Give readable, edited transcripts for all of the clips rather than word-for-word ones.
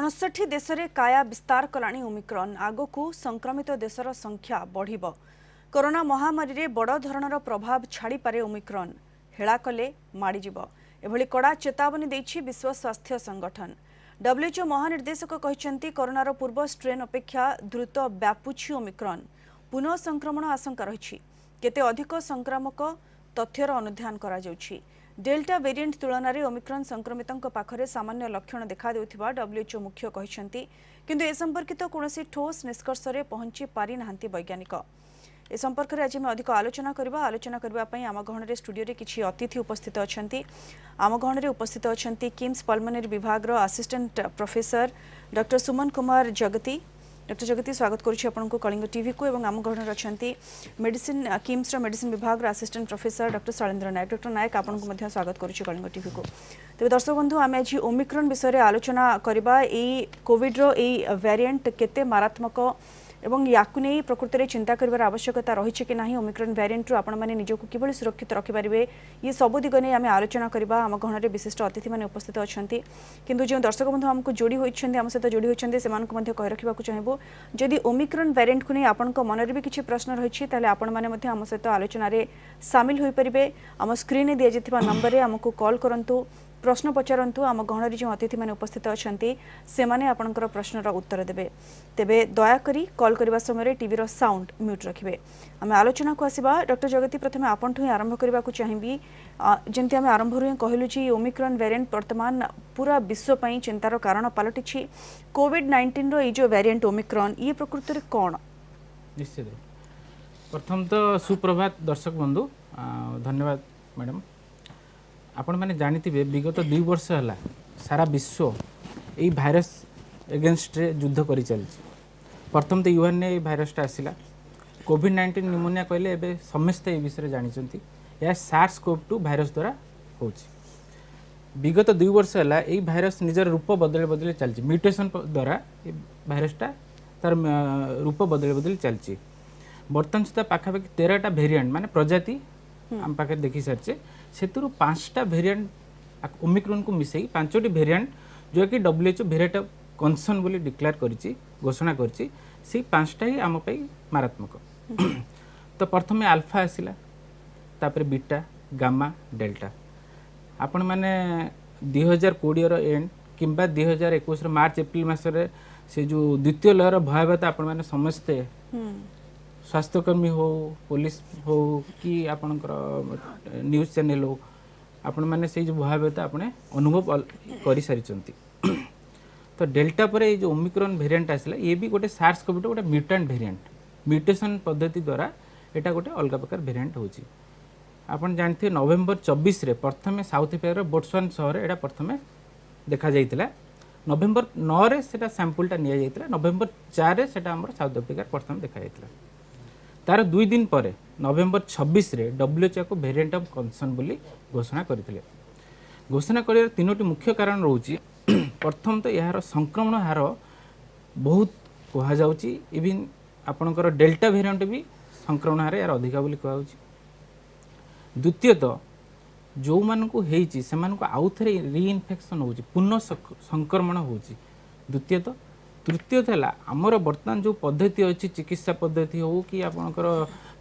59 देश में काया विस्तार कलानी ओमिक्रॉन आगकू संक्रमित देशर संख्या बढ़िब। कोरोना महामारी रे बड़ धरणर प्रभाव छाड़ी पारे ओमिक्रॉन हेला कले माड़ीजिब एभली कड़ा चेतावनी देछि विश्व स्वास्थ्य संगठन। डब्ल्यूएचओ महानिर्देशक कहते कोरोनार पूर्व स्ट्रेन अपेक्षा द्रुत व्यापुछि ओमिक्रॉन। पुनः संक्रमण आशंका रही केते अधिक संक्रामक तथ्यर अनुध्यान करा जाउछि। डेल्टा वेरिएंट तुलन में ओमिक्रॉन संक्रमितों पाखरे सामान्य लक्षण देखा देउथिबा डब्ल्यूएचओ मुख्य कहते किंतु ए संपर्कित कोनोसी ठोस निष्कर्ष रे पहुंची पारि नाहंती वैज्ञानिक। ए संपर्क में अधिक आलोचना करने आम गहन में स्टूडियो रे किछि अतिथि उपस्थित अछंती। आम गहन में उपस्थित अछंती किम्स पल्मोनरी विभाग रो assistant professor doctor Suman Kumar जगती। डॉक्टर जगती स्वागत करुछि आपनको कलिंग टीवी को एवं आम गहन अछंती मेडिसिन किम्स रो मेडिसिन विभाग रो असिस्टेंट प्रोफेसर डॉक्टर शैलेंद्र नायक। डॉक्टर नायक आपनको मध्य स्वागत करुछि कलिंग टीवी को। तेबे दर्शक बंधु आमे आज ओमिक्रॉन विषय रे आलोचना करबा। ए कोविड रो ए वेरिएंट केते मारात्मक एवं याकु नहीं प्रकृति में चिंता कर आवश्यकता रही कि नहीं ओमिक्रॉन वेरिएंट रु आपण माने निजको किभली सुरक्षित रखिपारे ये सब दिग नहीं आम आलोचना करबा। आम गहन में विशिष्ट अतिथि मैंने उपस्थित अच्छा किंतु जो दर्शक बंधु आमको जोड़ी होती आम सहित जोड़ी होती से कही रखा चाहबू जदि ओमिक्रॉन वेरिएंट को नहीं आपण मन भी किसी प्रश्न रही आपण मैंने आम सहित आलोचन सामिल हो पारे। आम स्क्रीन दि जाइए नंबर में आमको कॉल करूँ प्रश्न पचारतु। आम गहन जो अतिथि मैंने उपस्थित अच्छा से मैंने आपणकर प्रश्नर उत्तर देवे। तेबे दयाकरी कॉल करने समय टीवी साउंड म्यूट रखिए। आम आलोचना को आसवा। डॉक्टर जगती प्रथम आपंठू ही आरंभ करने को चाहिए जमी आम आरंभ रू कहलु ओमिक्रॉन वेरिएंट वर्तमान पूरा विश्वपाई चिंतार कारण पलटि। कोविड-19 रो जो वेरिएंट ओमिक्रॉन ये प्रकृति में कौन? निश्चित प्रथम तो सुप्रभात दर्शक बंधु धन्यवाद मैडम। आपण मैंने जानिथिबे विगत 2 वर्ष है सारा विश्व यही भाइरस एगेन्स्ट रे युद्ध करी चलछि। प्रथम तो यूएन ने भाइरस आसला कोविड-19 निमोनिया कहले एबे समस्ते ए विषय जानिचंती या SARS-CoV-2 भाइरस द्वारा होछि। विगत 2 वर्ष है यही भाइरस निजर रूप बदले बदले चलछि। म्यूटेशन द्वारा ये भाइरसटा तार रूप बदले बदले चलछि। बर्तमान सुधा पाखापाखि 13टा वेरिएंट माने प्रजाति आम पाखे देखी सारी से 5टा वेरिएंट ओमिक्रॉन को मिसई 5टी वेरिएंट जो कि डब्ल्यूएचओ वेरिएंट ऑफ कंसर्न बोली डिक्लेयर करिछि घोषणा करिछि से 5टा ही आम पाई मारात्मक। तो प्रथम अल्फा आसिला तापर बीटा गामा डेल्टा। आपण माने 2020 रो एंड किंबा 2021 मार्च एप्रिल मासरे से जो द्वितीय लहर भयावहता आपण माने समस्ते स्वास्थ्यकर्मी हो पुलिस हो कि आपणकर न्यूज चैनल हो आपण मैंने से जो भयावहता आपने अनुभव कर सारी। तो डेल्टा पर ये जो ओमिक्रॉन वेरिएंट आसला ये भी गोटे SARS-CoV-2 गोटे म्यूटेंट वेरिएंट म्यूटेशन पद्धति द्वारा एटा गोटे अलग प्रकार वेरिएंट होची। आपण जानते नवेम्बर 24 रे प्रथमे साउथ अफ्रीका बोट्सवाना शहर एटा प्रथमे देखा जाइतिला। नवेम्बर 9 रे सेटा सैंपलटा निया जाइतिला। नवेम्बर 4 रे सेटा हमर साउथ अफ्रीका प्रथम देखा जाइतिला। तार 2 दिन पर नवेम्बर 26 रे डब्ल्यूएचओ को वेरिएंट ऑफ कंसर्न बोली घोषणा करथिले। घोषणा कर 3टी मुख्य कारण रोची। प्रथम तो यार संक्रमण हार बहुत कहा जाउची इवन आपणकर डेल्टा वेरिएंट भी संक्रमण हार यार अधिका बोली कहा जाउची। द्वितीय तो जो मानकु हेची से मानकु आउ थरे रीइन्फेक्शन होची पुनः संक्रमण होची। द्वितीय तो तृतीय था आमर बर्तमान जो पद्धति अच्छी चिकित्सा पद्धति हो कि आपणकर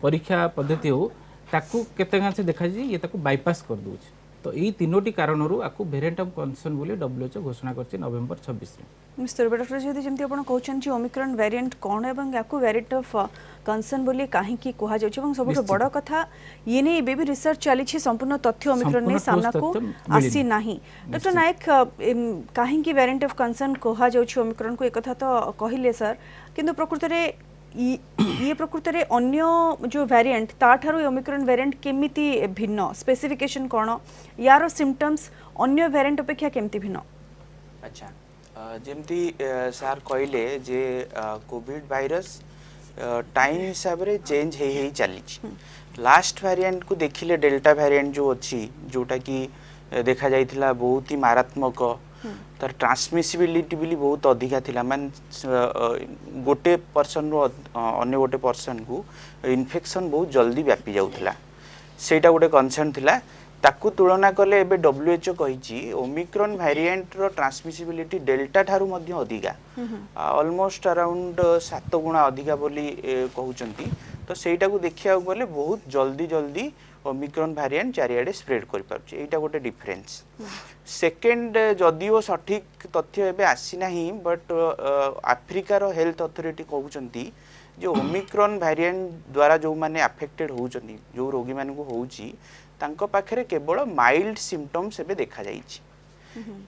परीक्षा पद्धति हो ताकू केते से देखा ये ताकू बाईपास कर दउछ। तो यही 3टी कारण आपको वेरिएंट ऑफ कंसर्न बोली डब्ल्यूएचओ घोषणा करछि नवेम्बर 26 रे। मिस्टर डॉक्टर जदि जमती आपण कहउछन ओमिक्रॉन वेरिएंट कोन एवं याकू वेरिएंट ऑफ कंसर्न बोली काहे की कहा जाउछ एवं सबसे बड़ कथा ये नहीं बेबी रिसर्च चली छी संपूर्ण तथ्य ओमिक्रॉन ने सामना को आसी नाही। डॉक्टर नायक काहे की वेरिएंट ऑफ कंसर्न कहा जाउछ ओमिक्रॉन को एक कथा तो कहिले सर किंतु प्रकृति रे ये प्रकृति रे अन्य जो वेरिएंट ताठारु ओमिक्रॉन वेरिएंट केमिति भिन्न स्पेसिफिकेशन कोन यार सिम्पटम्स अन्य वेरिएंट अपेक्षा केमिति भिन्न? अच्छा जेमती सर कहले जे कोविड वायरस टाइम हिसाब रे चेंज हे चली। लास्ट वेरिएंट को देखिले डेल्टा वेरिएंट जो अच्छी जोटा कि देखा जाइथिला बहुत ही मारात्मक तार ट्रांसमिसिबिलिटी भी बहुत अधिका थिला मान गोटे पर्सन रो अन्य गोटे पर्सन को इन्फेक्शन बहुत जल्दी व्यापी जाउथिला। सेटा गोटे कंसर्न थिला ताकू तुलना कले एबे WHO कहिछि ओमिक्रॉन वेरिएंट रो ट्रांसमिसिबिलिटी डेल्टा ठारू मध्ये अधिका ऑलमोस्ट अराउंड 7 गुणा अधिका बोली कहउचंती। तो सेटा को देखिया गले बहुत जल्दी जल्दी ओमिक्रॉन वेरिएंट चारियाडे स्प्रेड कर पारछि, एटा गोटे डिफरेंस। सेकेंड जदिओ सठिक तथ्य एबे आसी नाही, बट अफ्रीका रो हेल्थ अथॉरिटी कहउचंती जो ओमिक्रॉन वेरिएंट द्वारा जो माने अफेक्टेड होउचंती, जो रोगी माने को होउची तांको पाखरे केवल माइल्ड सिम्पटम्स एबे देखा जाइछि।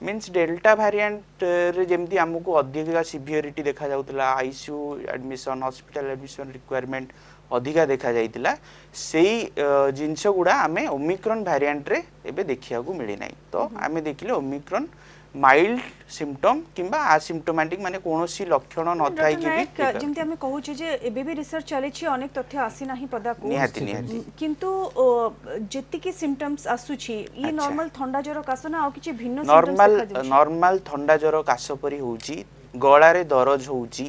मीन्स डेल्टा वेरिएंट रे जेमती हमको अधिक सिवियरिटी देखा जाउतला, ICU admission, hospital admission requirement अधिका देखा जाइतिला, सेही जिंस गुडा आमे ओमिक्रॉन वेरिएंट रे एबे देखिया को मिली नाही। तो आमे देखिले ओमिक्रॉन माइल्ड सिम्पटम किंबा असिम्प्टोमेटिक माने कोनोसी लक्षण न थाई कि भी जेमती हमें कहू छे जे एबे भी रिसर्च चले छी, अनेक तथ्य आसी नाही पदा को निहाती किंतु जेति की सिम्पटम्स आसु छी ई नॉर्मल ठंडा ज्वर कास ना आ किछि भिन्न सिम्पटम्स नॉर्मल ठंडा ज्वर कास परी होउची, गळा रे दरज होउची,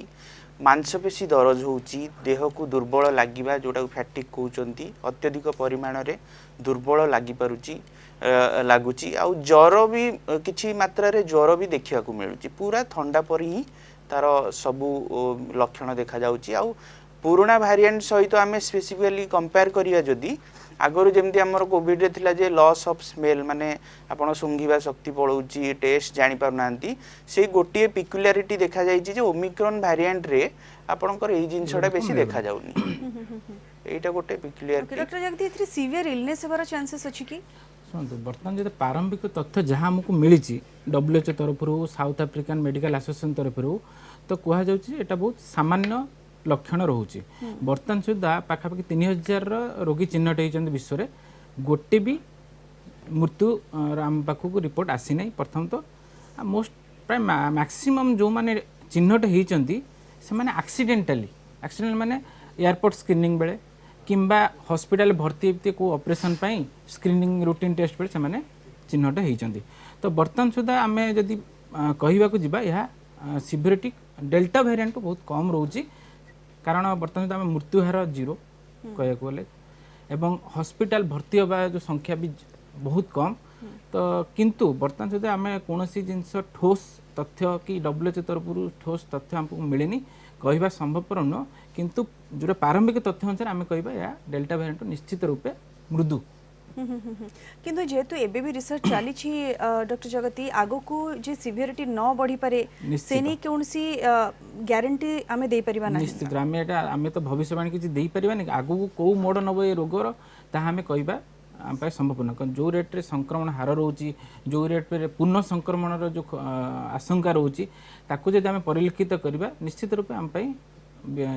मांसपेशी दरज होउची, देह को दुर्बल लागिबा जोटा फैटिक कहउचंती, अत्यधिक परिमाण रे दुर्बल लागि पारुची लागुची, आ ज्वर भी किछि मात्रा रे ज्वर भी देखिया को मिलुची, पूरा ठंडा पर ही तार सबु लक्षण देखा जाउची। आ पुराना वेरिएंट सहित आमे स्पेसिफिकली कंपेयर करिया जदी आगरो जेमती हमर कोविड रे थिला जे लॉस ऑफ स्मेल माने आपण सुंघिबा शक्ति पळौची, टेस्ट जानि पार नांती, से गोटिए पिकुलारिटी देखा जाइछि जे ओमिक्रॉन वेरिएंट रे आपणकर एई जिंसडा बेसी देखा जाउनी, एटा गोटे पिकुलारिटी। डॉक्टर जगदी इथि सीवियर इलनेस होबार चांसेस अछि कि शुणु बर्तमान जो प्रारंभिक तथ्य जहाँ आमको मिली WHO तरफ साउथ अफ्रिकान मेडिकल एसोसिएशन तरफ तो कहटा बहुत सामान्य लक्षण रोचे। बर्तमान सुधा पाखापाखि 3000 रोगी चिन्हट होती विश्व में, गोटे भी मृत्यु आम पाखक रिपोर्ट आसी ना। प्रथम तो मोस्ट प्राय मैक्सिमम जो मैंने चिन्हट होती से एक्सीडेंटाली माने एयरपोर्ट स्क्रीनिंग बेले किंबा हॉस्पिटल भर्ती को ऑपरेशन पाई स्क्रीनिंग रूटीन टेस्ट बेले से चिन्हट होती। तो बर्तमान सुधा आम जदि कहवा को जीवा यह सिवियरिटी डेल्टा वेरिएंट बहुत कम रोची, कारण बर्तमान सुधा आम मृत्यु हार 0 कहया गले एवं हॉस्पिटल भर्ती होगा जो संख्या भी बहुत कम। तो किंतु बर्तमान सुधा आम कौन जिनस ठोस तथ्य कि WHO तरफ ठोस तथ्य हमको मिलेनी कहवा संभवपर नुह, किंतु जो प्रारंभिक तथ्य अनुसार आम कहवा या डेल्टा वेरिएंट निश्चित रूपे मृदु। किंतु जेहेतु एबे भी रिसर्च चली डॉक्टर जगती आगो को जे सिवियरिटी न बढ़ी पारे सेनी कोनसी गारंटी आमे दे परिबा ना। निश्चित आमे तो भविष्यवाणी किछि देई परिबा नि, आगो को को मोड नबो ए रोगर ता आमे कहबा आम पाए संभव न। जो रेट रे संक्रमण हार रोची, जो रेट रे पुनः संक्रमण रो जो आशंका रोची ताकू जदि आमे परिलक्षित करबा निश्चित रूपे आम पाए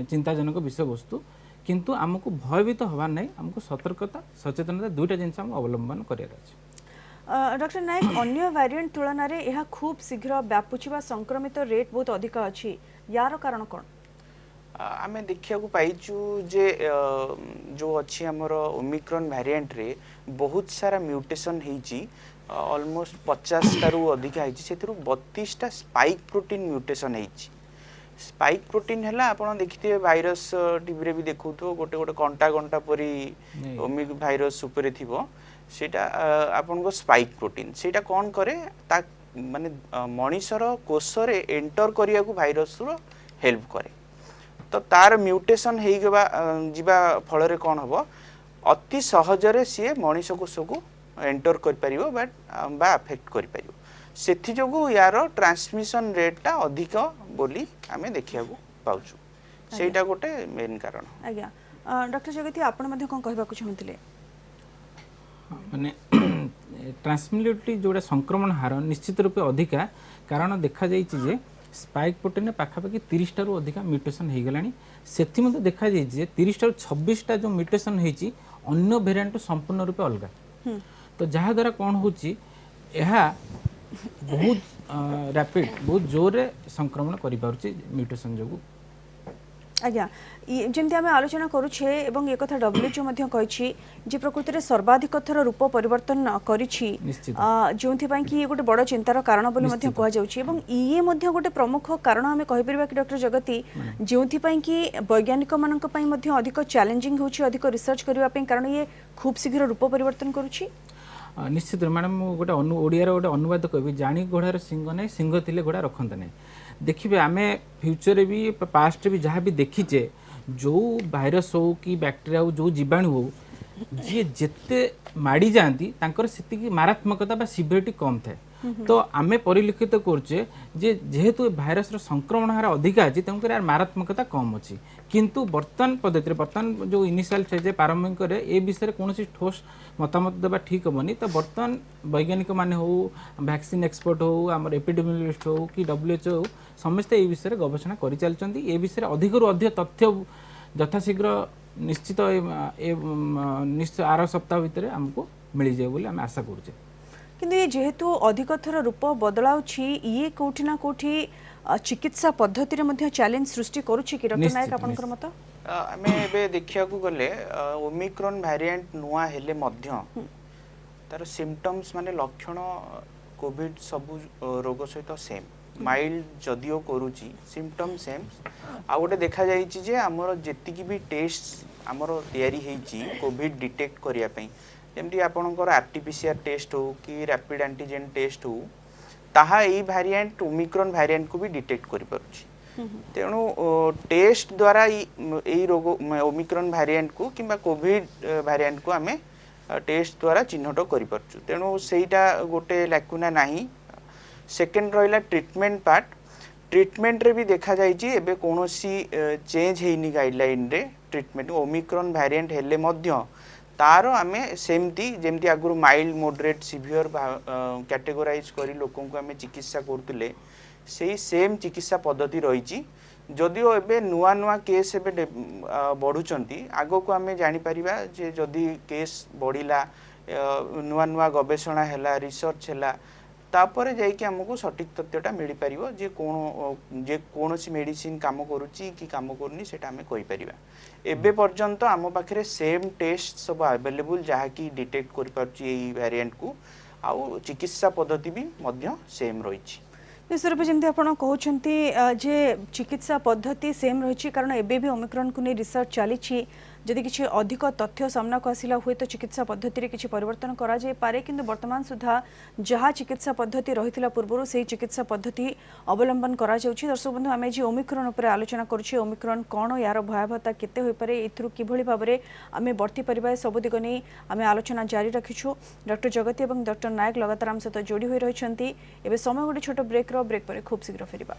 चिंताजनक विषय वस्तु, किंतु आमको भयभीत हवार नहीं, आमको सतर्कता सचेतनता दुईटा जिनस आम अवलंबन करार। डॉक्टर नायक अन्य वेरिएंट तुलन में यह खूब शीघ्र व्यापुवा संक्रमित रेट बहुत अधिक अच्छी, यार कारण कौन? आमे देखिया को पाइचु जे जो अच्छी हमर ओमिक्रॉन वेरिएंट रे बहुत सारा म्यूटेशन हेची, ऑलमोस्ट 50 टारू अधिक हेची, सेथरु 32 टा स्पाइक प्रोटीन म्यूटेशन हेची। स्पाइक प्रोटीन है आपन देखिथे वायरस टीवी रे भी देखु तो गोटे गोटे कंटा कंटा परी ओमिक वायरस ऊपर थिबो, सेटा आपन को स्पाइक प्रोटीन सेटा कोन करे ता माने मनीषर कोष रे एंटर करिया को वायरस रो हेल्प करे। तो तार म्यूटेशन हेई गबा जिबा फल रे कोन हबो अति सहज रे सी मनीष कोष को एंटर कर परिबो बा अफेक्ट कर परिबो, सेथि जोगु यार ट्रांसमिशन रेट अधिक बोली आमे देखिया को पाउछु, सेटा गोटे मेन कारण। आज्ञा डॉक्टर जगती आपण मध्ये कोन कहबा को चाहथिले माने ट्रांसमिसिबिलिटी जोड़ा संक्रमण हार निश्चित रूपे अधिका, कारण देखा जाइछि जे स्पाइक प्रोटीन पाखापाखि 30 टारू अधिका म्यूटेशन हो गलानी। सेथि मध्ये देखा जाइछि जे 30 टारू 26 टा जो म्यूटेशन हेछि अन्य वेरिएंट संपूर्ण रूपे अलगा। तो जहा द्वारा कोन होछि एहा बहुत रैपिड बहुत जोर संक्रमण करि पारुछि म्यूटेशन जोगु। आज्ञा जेमती आम आलोचना करुछे एवं एक कथा WHO मध्ये कहिछि जे प्रकृति रे सर्वाधिक थर रूप परिवर्तन करिछि, जोंथि पई कि गोटे बड़ चिंतार कारण बोली मध्ये कहआ जाउछि एवं इए मध्ये गोटे प्रमुख कारण आमे कहि परबा कि डॉक्टर जगती जोंथि पई कि वैज्ञानिक मानक पई मध्ये अधिक चैलेंजिंग होछि अधिक रिसर्च करिवा पई, कारण ये खूब शीघ्र रूप परिवर्तन करुछि। निश्चित मैडम मु गोटे ओडिया गोटे अनुवाद कहबी जानी घोड़ार सिंह नहीं सिंह थिले घोड़ा रखते नहीं देखिए आम फ्यूचर भी पास्ट भी जहाँ भी देखीचे जो भाइरस हो कि बैक्टेरिया हो जो जीवाणु हो जी जिते माड़ी जाती से मारात्मकता बा सिवियरिटी कम थाए तो आम परिलक्षित करुचे जेहेतु भाइरस संक्रमण हार अधिका अच्छी तेणुक यार मारात्मकता कम अच्छी किंतु बर्तमान पद्धति बर्तमान जो इनिशियल स्टेज प्रारंभिक ए विषय कौन ठोस मतामत देवा ठीक हेनी तो बर्तमान वैज्ञानिक माने हो वैक्सीन एक्सपर्ट हो आम एपिडेमियोलॉजिस्ट हो कि WHO हो समस्ते ये विषय गवेषणा कर चलती ए विषय अधिक रु अधिक तथ्य यथाशीघ्र निश्चित निश्चित आर सप्ताह भितर आमको मिल जाए बोली आम आशा करुचे किंतु ये जेहेतु अधिक थर रूप बदलाउछि ये कोठी ना कोठी चिकित्सा पद्धति रे मध्य चैलेंज सृष्टि करूछि कि डॉक्टर नायक आपनकर मत आमे एबे देखिया को गले ओमिक्रॉन वेरिएंट नुआ हेले मध्य तार सिम्पटम्स माने लक्षण कोविड सब रोग सहित सेम माइल्ड जदियो करूची सिम्पटम सेम आ गोटे देखा जाइछि जे हमर जेतिकी भी टेस्ट हमर तयारी हेछि कोविड डिटेक्ट करिया पई जेमती आपनकर RT-PCR टेस्ट हो कि रैपिड एंटीजन टेस्ट हो ताहा एई वेरिएंट ओमिक्रॉन वेरिएंट को भी डिटेक्ट करि पारुछि तेणु टेस्ट द्वारा एई रोग ओमिक्रॉन वेरिएंट को किंबा कोविड वेरिएंट को आमे टेस्ट द्वारा चिन्हट करि पारछु तेणु सेईटा गोटे लैकुना नाही सेकेंड रहिला ट्रीटमेंट पार्ट ट्रीटमेंट रे भी देखा जाइछि एबे कोनोसी चेंज हेइनी गाइडलाइन रे ट्रीटमेंट ओमिक्रॉन वेरिएंट हेले मध्य तार आमे सेमती जेमती आगुरु माइल्ड मॉडरेट सिवियर कैटेगोराइज करी लोकों को आमे चिकित्सा करतुले सेही सेम चिकित्सा पद्धति रहिछि जदिओ एबे नुआ नुआ केस एबे बढ़ुचंती आगो को आमे जानि परिबा जे जदि केस बढ़िला नुआ नुआ गवेषणा हैला रिसर्च हैला तापर जाइकि हमको सटीक तथ्यटा मिल पारिबो जे कोनोसी मेडिसिन काम करूची कि काम करनी सेटा हमें कहि परिबा एबे पर्यंत आम पाखरे सेम टेस्ट सब अवेलेबल जहा कि डिटेक्ट कर पारची एई वेरिएंट को आउ चिकित्सा पद्धति भी मध्य सेम रहिछि निश्चित रूप जमी आप कहते जे चिकित्सा पद्धति सेम रही कारण एबे भी ओमिक्रॉन को नहीं रिसर्च चली जदि किसी अधिक तथ्य सामना को आसिला हुए तो चिकित्सा पद्धति रे किसी परिवर्तन करा जाय पारे किंतु वर्तमान सुधा जहाँ चिकित्सा पद्धति रही पूर्व से चिकित्सा पद्धति अवलंबन करा जाउछि दर्शक बंधु आमे जे ओमिक्रॉन उपर आलोचना करुछे ओमिक्रॉन कौन यार भयावहता केते होई पारे एथरु किभଳି भाबरे आमे बर्ती परिबा सब दिग नै आमे आलोचना जारी रखिछु डॉक्टर जगती एवं डॉक्टर नायक लगातार आम सहित जोड़ी होई रहिछंती एबे समय गोटे छोट ब्रेक पर खूब शीघ्र फेरिबा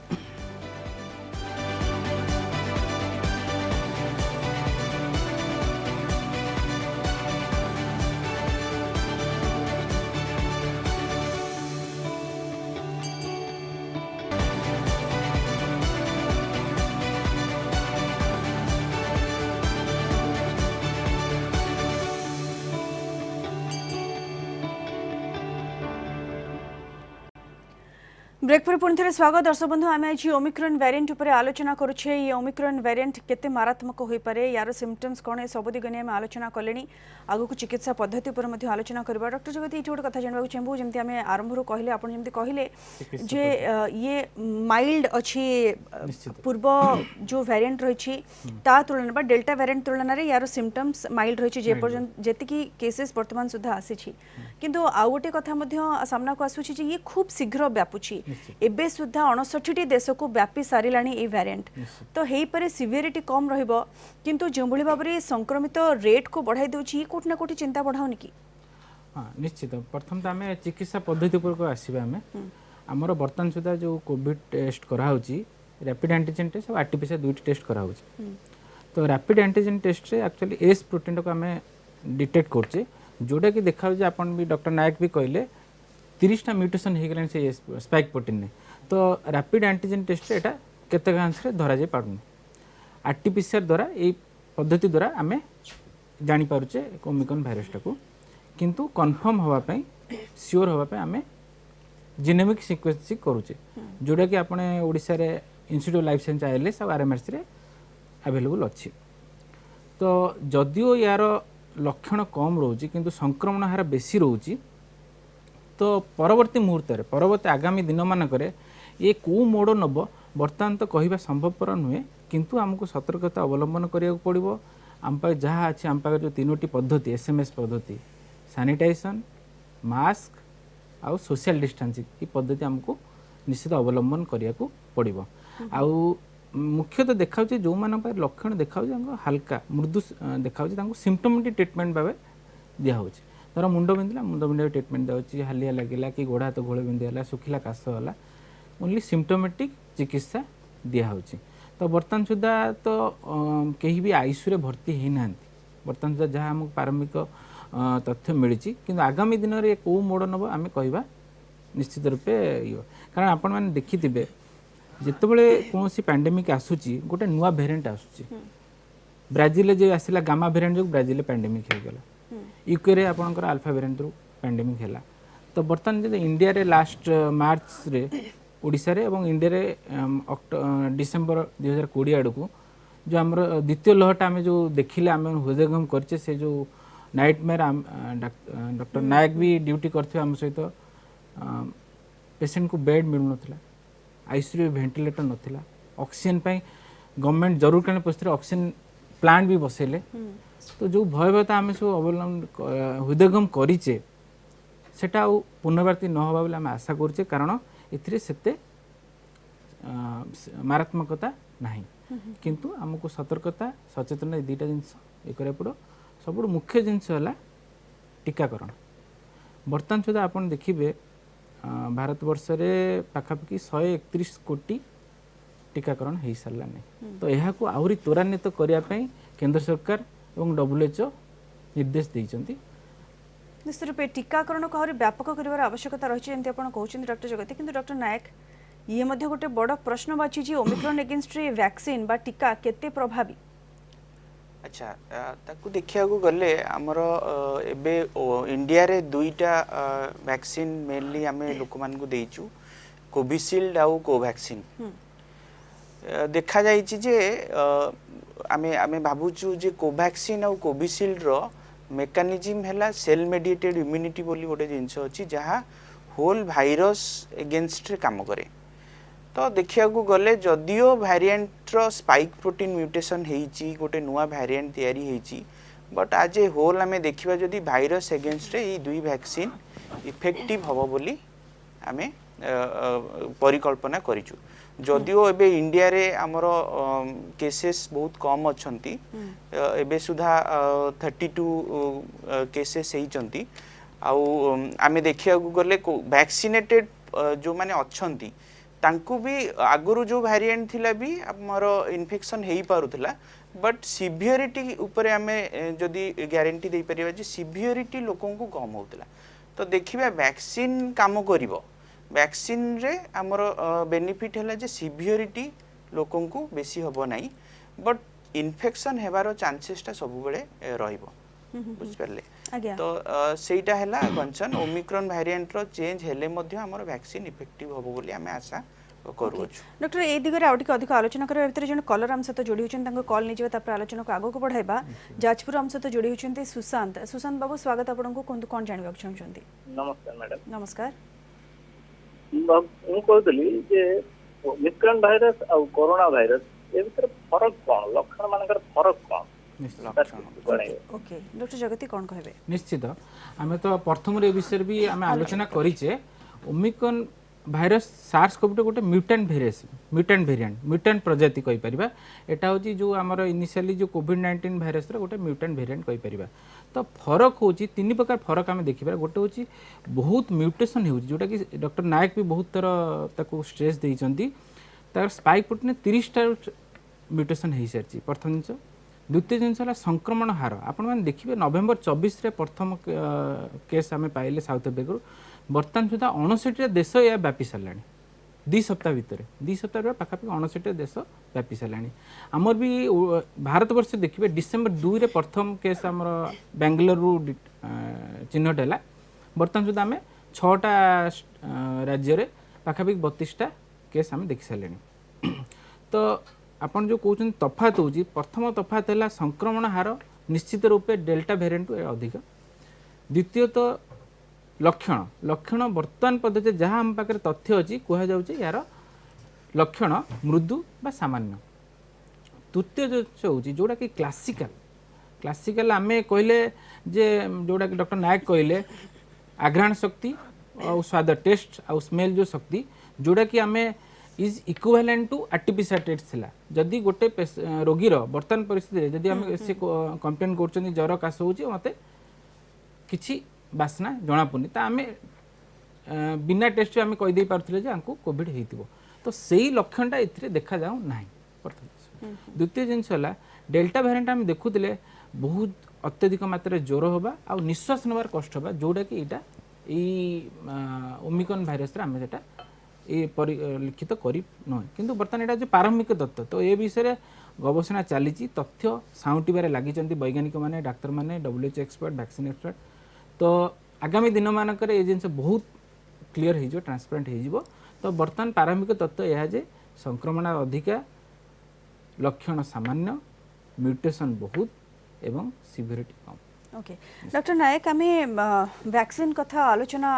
ब्रेक पर पुणी थे स्वागत दर्शक बंधु आम आज ओमिक्रॉन वेरिएंट उपर आलोचना करुछे ये ओमिक्रॉन वेरिएंट केते मारात्मक होई पारे यार सिम्पटम्स कौन सब दिग ने आलोचना कले आगु को चिकित्सा पद्धति पर आलोचना करबा डॉक्टर जगत ये गोटे कथा जानबा चाहबू जेमती आम आरंभ कहले आपन जेमती कहले जे ये माइल्ड अछि पूर्व जो वेरिएंट रही ता तुलना बा डेल्टा वेरिएंट तुलना रे यार सिम्पटम्स माइल्ड रही जे पर्यंत जेतिकी केसेस वर्तमान सुधा आसी किंतु आउ गोटे कथा सामना को आसुछि जे ये खूब शीघ्र व्यापुछि एबे सुधा 59 देश को व्यापी सारिलाणी ए वेरिएंट तो हेई परे सिवियरिटी कम रहिबो किंतु जो भली भाबरे संक्रमित रेट को बढ़ाई देउछि कोठना कोठी चिंता बढ़ाउनी की हां निश्चित प्रथम तो आमे चिकित्सा पद्धति पर को आसीबा आमे हमर वर्तमान सुधा जो कोविड टेस्ट करा होछि रैपिड एंटीजन टेस्ट और RT-PCR दुईटी टेस्ट करा होछि तो रैपिड एंटीजन टेस्ट रे एक्चुअली एस प्रोटीन को आमे डिटेक्ट करछे जोटा कि देखा जे अपन भी डॉक्टर नायक भी कहले 30टा म्यूटेशन हो गलानी से स्पाइक प्रोटीन ने तो रैपिड एंटीजन टेस्ट एटा केते अंश रे धरा जाय पारुनी RT-PCR द्वारा ए पद्धति द्वारा आमे जानि पारुचे ओमिक्रॉन भाइरस को किंतु कंफर्म होवा पई श्योर होवा पई आमे जीनोमिक सीक्वेंसिंग करूचे जोटा कि आपने ओडिसा रे institute of life science ILS और RMS रे अवेलेबल अछि तो जदियो यार लक्षण कम रोची किंतु संक्रमण हार बेसी रोची तो परवर्ती मुहूर्त परवर्ती आगामी दिन मानक ये कौ मोड़ नब बर्तमान तो कहवा संभवपर नुहे किंतु आमको सतर्कता अवलंबन करिया पड़ो आम पाखे जहाँ अच्छे आम पाखे जो 3टी पद्धति SMS पद्धति सैनिटाइजेशन मास्क आउ सोशल डिस्टेंसिंग ये पद्धति आमको निश्चित अवलंबन करिया को पड़िबो आउ मुख्यतः देखा जो मान लक्षण देखा हल्का मृदु देखा सिम्पटोमेटिक ट्रीटमेंट भाव दिया होची धर मुंड बिंधा ट्रीटमेंट दिया हालिया लगे कि गोड़ हाथ घोल बिंधीगला शुखिला काश है ओनली सिम्पटोमेटिक चिकित्सा दिया होची तो बर्तमान सुधा तो कहीं भी आईसीयू रे भर्ती होना बर्तमान सुधा जहाँ आमको प्रारंभिक तथ्य मिली कि आगामी दिन में कौ मोड़ नब आम कह निश्चित रूपे ये कारण आपण मैंने देखिथे जितेबाला कौन पैंडेमिक आसूची गोटे नुआ भेरिएंट आसूची ब्राजिल जो आसला गामा भेरिएंट जो ब्राजिल पैंडेमिक हो गला यूके रे आपनकर अल्फा भेरिएंट रू पैंडेमिक हैला तो बर्तमान जो इंडिया रे लास्ट मार्च रे ओडिशा रे एवं इंडिया रे डिसेंबर 2020 आड़ को जो आम द्वितीय लहटा आम जो देखिले आम हृदयंगम करचे से जो नाइटमेयर डॉक्टर नायक भी ड्यूटी करथिबा आम सहित पेशेंट को बेड मिलु नथिला आईसीयू वेंटिलेटर नथिला ऑक्सीजन पे गवर्नमेंट जरूरकालीन परिस्थिति ऑक्सीजन प्लांट भी बसेले तो जो भयभीता आम सब अवलंबन हृदयंगम करिचे सेटा पुनरावृत्ति न होबा बोली आम आशा करछे कारण एथिरे सेते मारात्मकता नाही किंतु हमको सतर्कता सचेतन दुईटा जिनस ये करा पड़ो सब मुख्य जिनस है टीकाकरण बर्तमान सुधा आप देखिए भारत वर्ष रे पाखापाखि 131 कोटी टीकाकरण हो सारानी तो यह आहरी त्वरान्वित करने केंद्र सरकार और WHO निर्देश देइचंती निश्चित रूपे टीकाकरण को आहरी व्यापक कर आवश्यकता रही जमी आप कहते डॉक्टर जगती किंतु डॉक्टर नायक ये मध्य गोटे बड़ प्रश्नवाची जे ओमिक्रॉन एगेंस्ट रे वैक्सीन बा टीका केते प्रभावी अच्छा ताकू देखिया को गले हमर एबे इंडिया रे दुईटा वैक्सीन मेनली आमे लोक मान को देइचू कोविशील्ड आउ कोवैक्सीन देखा जाइछि जे आमे आमे भाबुचू जे कोवैक्सीन आउ कोविशील्ड रो मेकानिज्म हैला सेल मेडिएटेड इम्यूनिटी बोली गोटे जिंस अछि जहा होल वायरस एगेंस्ट रे काम करे तो देखिया को गले जदियो वेरिएंट रो स्पाइक प्रोटीन म्यूटेशन हेची गोटे नुआ वेरिएंट तयारी हेची बट आज ए होल आमे देखिबा जदी वायरस एगेंस्ट रे ई दुई वैक्सीन इफेक्टिव हबो बोली आमे परिकल्पना करिचु जदियो एबे इंडिया रे हमरो केसेस बहुत कम अछंती एबे सुधा 32 केसेस हेचंती आउ आमे देखिया को गले वैक्सीनेटेड जो माने अछंती तांकु भी आगुरु जो वेरिएंट थिला भी हमरो इन्फेक्शन हेई पारुथला बट सिवियरिटी ऊपर आमे जदी ग्यारंटी दे परिबा जे सिवियरिटी लोकन को कम होतला तो देखिबा वैक्सीन काम करिवो वैक्सीन रे हमरो बेनिफिट हैला जे सिवियरिटी लोकन को बेसी हबो नाही बट इन्फेक्शन हेबारो चांसेसटा सब बेले रहिबो बुझ परले तो सेटा हैला कंसर्न ओमिक्रॉन वेरिएंट रो चेंज हेले मध्ये हमर वैक्सीन इफेक्टिव हबो बोली हमें आशा करू डॉक्टर ए दिगरे आउटिक अधिक आलोचना करे भीतर जन कॉलर हम सहित जोड़ी होचन तांको कॉल निजिबा तापर आलोचना को आगो को बढ़ाइबा जाजपुर हम सहित जोड़ी होचन सुशांत सुशांत बाबू स्वागत आपन को कोन जानबा चाहछंती नमस्कार मैडम नमस्कार ମୁଁ କହୁଥିଲି ଯେ ଓମିକ୍ରନ୍ ଭାଇରସ୍ ଆଉ କରୋନା ଭାଇରସ୍ ଏ ଭିତରେ ଫରକ କ'ଣ ଲକ୍ଷଣ ମାନଙ୍କର ଫରକ କ'ଣ ओके डॉक्टर जगती कौन कहबे निश्चित आमे तो प्रथम रे विषय भी आमे आलोचना करिचे ओमिक्रॉन भाइरस सार्स कोविड गोटे म्यूटेंट वेरिएंट प्रजाति कहि परिबा एटा होची जो हमर इनिशियली जो कोविड-19 भाइरस रे गोटे म्यूटेंट वेरिएंट कहि परिबा तो फरक होची तीन प्रकार फरक आमे देखिबा गोटे होची बहुत म्यूटेशन होची जोटा कि डॉक्टर नायक भी बहुत तरह ताको स्ट्रेस देइचंती तार स्पाइक प्रोटीन 30 टा म्यूटेशन हेई सरची प्रथम जिंस द्वितीय जिनस संक्रमण हार आपण देखिए नवेम्बर 24 रे प्रथम केस आम पाइले साउथ अफ्रिका बर्तमान सुधा 59 देश या व्यापी सारा 2 सप्ताह भितर 2 सप्ताह पाखापाखि 59 देश व्यापी सारा आमर भी भारत वर्ष देखिए डिसेम्बर 2 रे प्रथम केस आमर बेंगलुरु चिन्हट है बर्तमान सुधा आम 6टा राज्य रे पाखापाखि 32टा केस आम देखि सारे तो आपण जो कहते तफात होची प्रथम तफात है संक्रमण हार निश्चित रूपे डेल्टा वेरिएंट अधिक द्वितीय तो लक्षण वर्तमान पद्धति जहाँ आम पाखे तथ्य अच्छी कहुचे यार लक्षण मृदु बा सामान्य तृतीय जो होची जोड़ा कि क्लासिकल आमे कहले जे जोड़ा कि डॉक्टर नायक कहले आघ्राण शक्ति और स्वाद टेस्ट और स्मेल जो शक्ति जोड़ा कि आम is equivalent to artificial test थिला जदि गोटे रोगीर वर्तमान परिस्थिति जदि आम से कंप्लेन कर ज्वर काश हो मते किछि बासना जना पड़नी तो आम बिना टेस्ट आम कहीदे पारे कोविड हो तो सही लक्षणटा ए देखा जाऊ ना प्रथम द्वितीय जिनस डेल्टा वेरिएंट आम देखुले बहुत अत्यधिक मात्रा ज्वर होगा आ निश्वास नबार कष्ट होगा जोटा कि यहाँ ओमिक्रॉन भाइरस आम से ये परिलिखित कर किंतु बर्तमान यहाँ जो प्रारंभिक तथ्य तो ये विषय गवेषणा चली तथ्य साउंटारे लगी वैज्ञानिक मैंने डाक्तर मैंने WHO एक्सपर्ट वैक्सीन एक्सपर्ट तो आगामी दिन मानक ये जिन बहुत क्लीयर हो ट्रांसपेरेंट हो तो बर्तमान प्रारंभिक तथ्य यह जे संक्रमण अधिका लक्षण सामान्य म्यूटेशन बहुत एवं सिवियरिटी कम। ओके डॉक्टर नायक आम वैक्सीन कथा आलोचना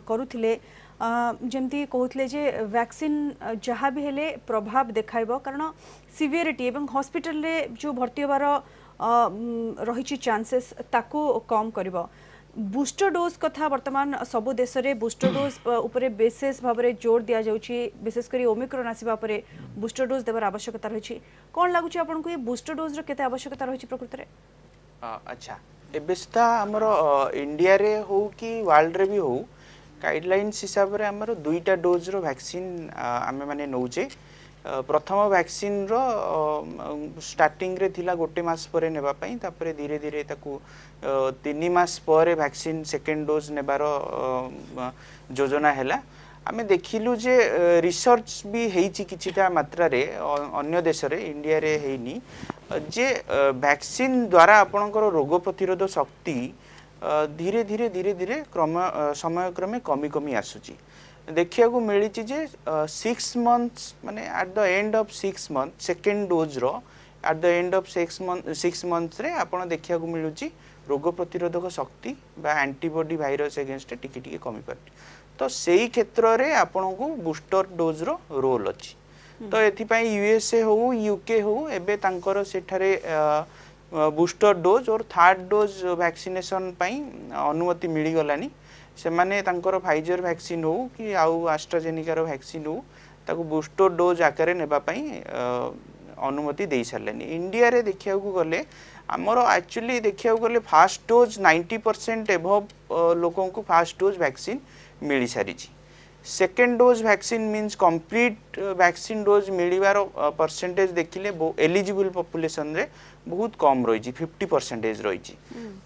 करुथिले जमती कहते जे वैक्सीन जहाँ भी हेले प्रभाव देखाइबो कारण सिवियरिटी एवं हॉस्पिटल रे जो भर्ती होबार रही चांसेस ताकू कम करिबो बूस्टर डोज कथा वर्तमान सबु देश रे बूस्टर डोज उपरे विशेष भाव में जोर दिया जाउची विशेषकर ओमिक्रॉन आसीबा परे बूस्टर डोज देवार आवश्यकता रही कौन लगुच आपको ये बूस्टर डोज रो केते आवश्यकता रही प्रकृत रे? अच्छा एबे सुधा हमर इंडिया रे हो कि वर्ल्ड रे भी हो गाइडलाइंस हिसाब रे हमर दुईटा डोज रो वैक्सीन आमे माने नौचे प्रथम वैक्सीन रो स्टार्टिंग रे थिला गोटे मास परे नेबा पई तापरे धीरे धीरे ताकू 3 मास परे वैक्सीन सेकेंड डोज नेबार योजना हैला आमे देखिलु जे रिसर्च भी हेइची किछिटा मात्रा रे अन्य देश रे इंडिया रे हेइनी जे वैक्सीन द्वारा आपनकर रोग प्रतिरोध शक्ति धीरे धीरे धीरे धीरे समय क्रमे कमी कमी आसुची देखिया को मिली जे 6 मंथ्स माने at the end of 6 month second dose रो at the end of 6 months रे आपण देखिया को मिलुची रोग प्रतिरोधक शक्ति बा एंटीबॉडी वायरस अगेंस्ट टिके टिके कमी पार्टी तो सेही क्षेत्र रे आपण को बूस्टर डोज रो रोल अछि तो एथि पई यूएसए हो यूके हो एबे तांकर सेठारे बूस्टर डोज और थर्ड डोज वैक्सीनेशन पई अनुमति मिली गलानी से माने तांकर फाइजर वैक्सीन हो कि आउ एस्ट्राजेनेका रो वैक्सीन हो ताको बूस्टर डोज आकारे नेबा पई अनुमति दे सारलेनी इंडिया रे देखिया को गले हमर एक्चुअली देखिया को गले फर्स्ट डोज 90% एबव लोगों को फर्स्ट डोज वैक्सीन मिली सारी second dose vaccine means complete vaccine dose मिलिबार परसेंटेज देखिले एलिजिबल पॉपुलेशन रे बहुत कम रही 50% रही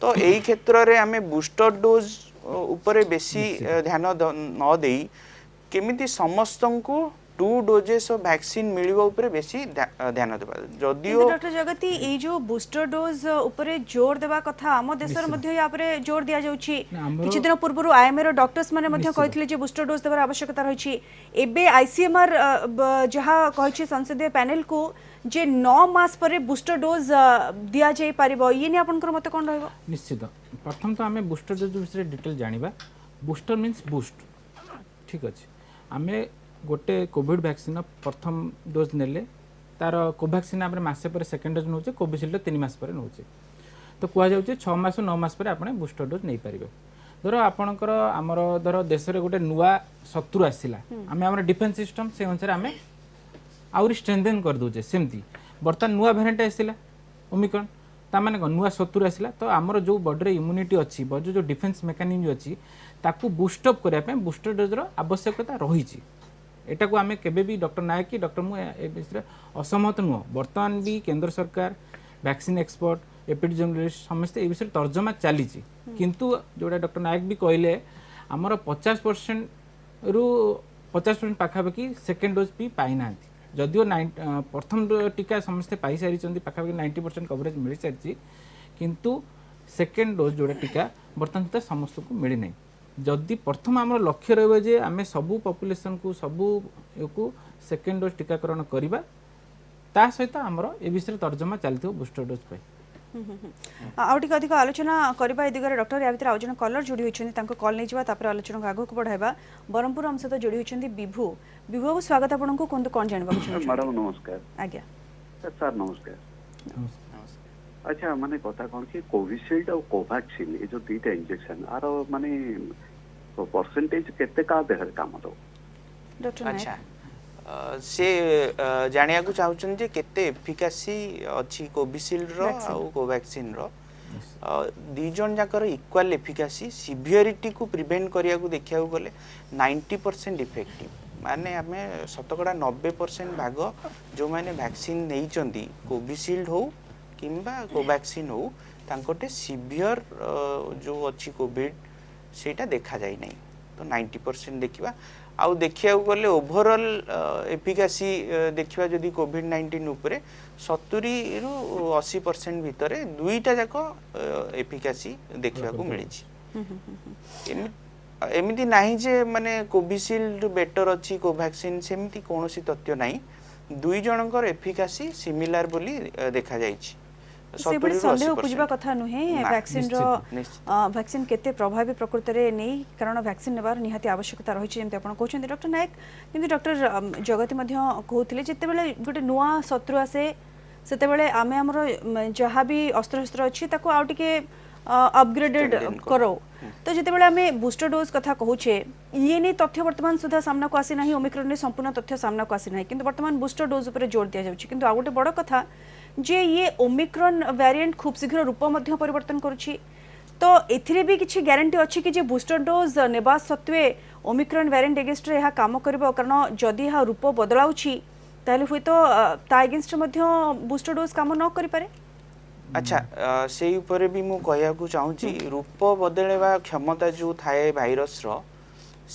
तो यही क्षेत्र रे हमें बूस्टर डोज उपरे बेसी ध्यान न देई केमिति समस्त को 2 डोजेस ऑफ वैक्सीन मिलिबा उपरे बेसी ध्यान देबा जदियो डॉक्टर जगती ए जो बूस्टर डोज उपरे जोर देबा कथा हम देशर मध्ये या परे जोर दिया जाउची किछि दिन पूर्व आईएमए रो डॉक्टर्स माने मध्ये कहितले जे बूस्टर डोज देबार आवश्यकता रही एबे आईसीएमआर जहा कहिछि संसदीय पैनल को जे 9 मास परे बूस्टर डोज दिया जाय पारिबो ये नि आपनकर मते कोन रहबो? निश्चित प्रथम तो हमें बूस्टर डोज विषय डिटेल जानिबा बूस्टर मीन्स बूस्ट ठीक अछि हमें गोटे कोविड वैक्सीन प्रथम डोज नेले तार कोवैक्सीन आम मसे पर सेकेंड डोज नौचे कोविशील्ड 3 मास पर नौचे तो कहुचे 6 मास 9 मास पर आपने बूस्टर डोज नहीं पारे धर आपणकर आमर धर देश में गोटे नुआ शत्रु आसला आम आम डिफेन्स सिस्टम से अनुसार आम आउरी स्ट्रेंथेन कर दूचे सेमती बर्तमान नुआ वेरिएंट आसला ओमिक्रॉन ताने नुआ शत्रु आसला तो आमर जो बॉडी इम्यूनिटी अच्छी बॉडी जो डिफेन्स मेकानिज्म अच्छी ताकू बूस्टअप करने बूस्टर डोज आवश्यकता रही एटा को आमे केबे भी डॉक्टर नायक की डॉक्टर मु ए विषय असहमत नुह बर्तमान भी केंद्र सरकार वैक्सीन एक्सपर्ट एपिडेमियोलॉजिस्ट समस्त ए विषय तर्जमा चली किंतु जोड़ा डॉक्टर नायक भी कहले आमर 50% रु 50% पाखापाखि सेकेंड डोज भी पाई ना जदियो प्रथम टीका समस्ते पाई सारी पाखापाखि 90% कवरेज मिल सारी किंतु सेकेंड डोज जोड़ा टीका बर्तमान सुधा समस्त को मिली नहीं जदि प्रथम आम लक्ष्य रही जे आम सबू पॉपुलेशन को सबू को सेकेंड डोज टीकाकरण करवा ता सहित आमर ए विषय तर्जमा चलती बूस्टर डोज पे आउटिक अधिक आलोचना करबा ए दिगरे डॉक्टर या भितर आलोचना कलर जोड़ी होइछन्ती तांको कॉल नै जिबा तापर आलोचना को आगो को बढ़ाइबा बरमपुर हम सहित जोड़ी होइछन्ती विभू विभू स्वागत आपन को कोन कोन जानबा छ? मैडम नमस्कार। आज्ञा सर नमस्कार। अच्छा माने कथा कौन कि कोविशील्ड और कोवैक्सीन ये जो दीटा इंजेक्शन आर माने परसेंटेज केते का देहर काम दो डॉक्टर अच्छा नायक से जानिया को चाहूछन जे केते एफिकासी अछि कोविशील्ड रो Vaccine. आ कोवैक्सीन रो दी जन जाकर इक्वल एफिकासी सिवियरिटी को प्रिवेंट करिया को देखिया को गले 90% इफेक्टिव माने आमे शतकड़ा 90% भाग जो माने वैक्सीन नहीं चंदी कोविशील्ड हो किंबा कोवैक्सीन हो तांकोटे सिवियर जो अछि कोविड सेटा देखा जाय नहीं तो 90% देखिबा आउ देखिया गले ओवरऑल एफिकासी देखिबा जदी कोविड 19 ऊपर 70 रु 80% भितर दुईटा जाक एफिकासी देखिबा को मिली छी एमिति नाही जे माने कोविशील्ड बेटर अछि कोवैक्सीन सेमिति कोनोसी तथ्य नाही दुई जनकर एफिकासी सिमिलर बोली देखा जाय छी सेबड़ी संदेह उपजिबा कथा नुहे वैक्सीन रो वैक्सीन केते प्रभावी प्रकृति रे नै कारण वैक्सीन नेबार निहाती आवश्यकता रही जेमते आपण कहउछन डॉक्टर नायक किंतु डॉक्टर जगती मध्य कहउथिले जते बेले गोटे नुवा शत्रु आसे सेते बेले आमे हमरो जहा भी अस्त्र शस्त्र अछि ताको आउटिके अपग्रेडेड करो तो जते बेले आमे बूस्टर डोज कथा कहउछे ये नै तथ्य वर्तमान सुधा सामना को आसी नाही ओमिक्रॉन ने संपूर्ण तथ्य सामना को आसी नाही किंतु वर्तमान बूस्टर डोज ऊपर जोर दिया जाउछि किंतु आ गोटे बड़ कथा जे ये ओमिक्रॉन वेरिएंट खूब शीघ्र रूप मध्य परिवर्तन करुछि तो एथिरे भी किछि ग्यारंटी अछि कि जे बूस्टर डोज नेबा सत्वे ओमिक्रॉन वेरिएंट एगेंस्ट रे हा काम करबो कारण जदी हा रूप बदलाउछि ताले हुई तो ता एगेंस्ट मध्य बूस्टर डोज काम न करि पारे अच्छा से ऊपर भी मु कहया को चाहूची रूप बदलेवा क्षमता जो थाए वायरस रो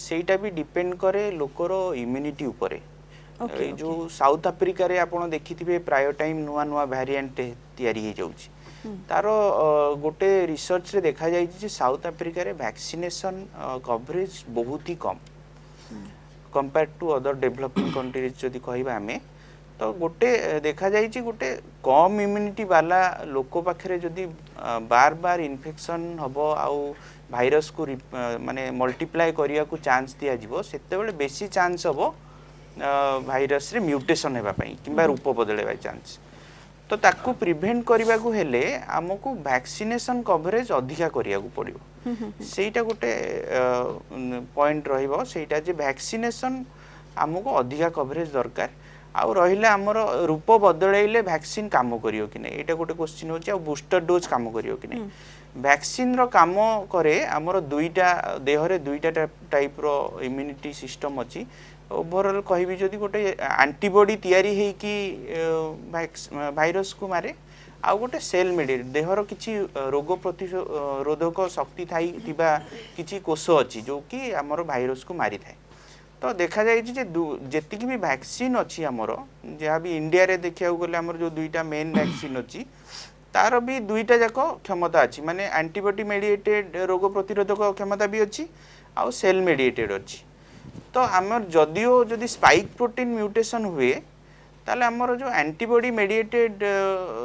सेटा भी डिपेंड करे लोकर इम्यूनिटी ऊपर जो साउथ अफ्रिका रे आपण देखिथिबे प्राय टाइम नुवा नुवा वेरिएंट तयारी हे जाउची तारो गोटे रिसर्च रे देखा जाय जे साउथ अफ्रिका रे वैक्सीनेशन कवरेज बहुत ही कम compare to other developing countries जदी कहबा हमें तो गोटे देखा जाय जे गोटे कम इम्यूनिटी वाला लोक पाखरे जदी बार बार इन्फेक्शन हबो आउ भाइरस को माने मल्टीप्लाई करिया को चांस दिया जिवो सेते बेले बेसी चांस हबो भाइरस रे म्यूटेशन हेबा पई किबा रूप बदलेबा चांस तो ताकू प्रिवेंट करिबा को हेले हमकु वैक्सीनेशन कवरेज अधिका करिया को पड़िबो सेटा गोटे पॉइंट रहइबो सेटा जे वैक्सीनेशन हमकु अधिका कवरेज दरकार आउ रहिला हमर रूप बदलैले वैक्सीन काम करियो कि नै एटा गोटे क्वेश्चन होची आ बूस्टर डोज काम करियो कि नै वैक्सीन रो काम करे हमर दुईटा देह रे दुईटा टाइप रो इम्यूनिटी सिस्टम अछि ओवरऑल कहबी जदी गोटे एंटीबॉडी तयारी हे कि वायरस को मारे आ गोटे सेल मेडिएट देहर किछि रोग प्रतिरोधक शक्ति थाई तिबा किछि कोष अछि जो कि हमर वायरस को मारी थाए तो देखा जाय जे जेतिक भी वैक्सीन अछि हमर जहा भी इंडिया रे देखिया गले हमर जो दुईटा मेन वैक्सीन अछि तार भी दुईटा जाको क्षमता अछि माने एंटीबॉडी मेडिएटेड रोग प्रतिरोधक क्षमता भी अछि आ सेल मेडिएटेड अछि तो हमर जदियो जदि स्पाइक प्रोटीन म्यूटेशन हुए ताले हमर जो एंटीबॉडी मेडिएटेड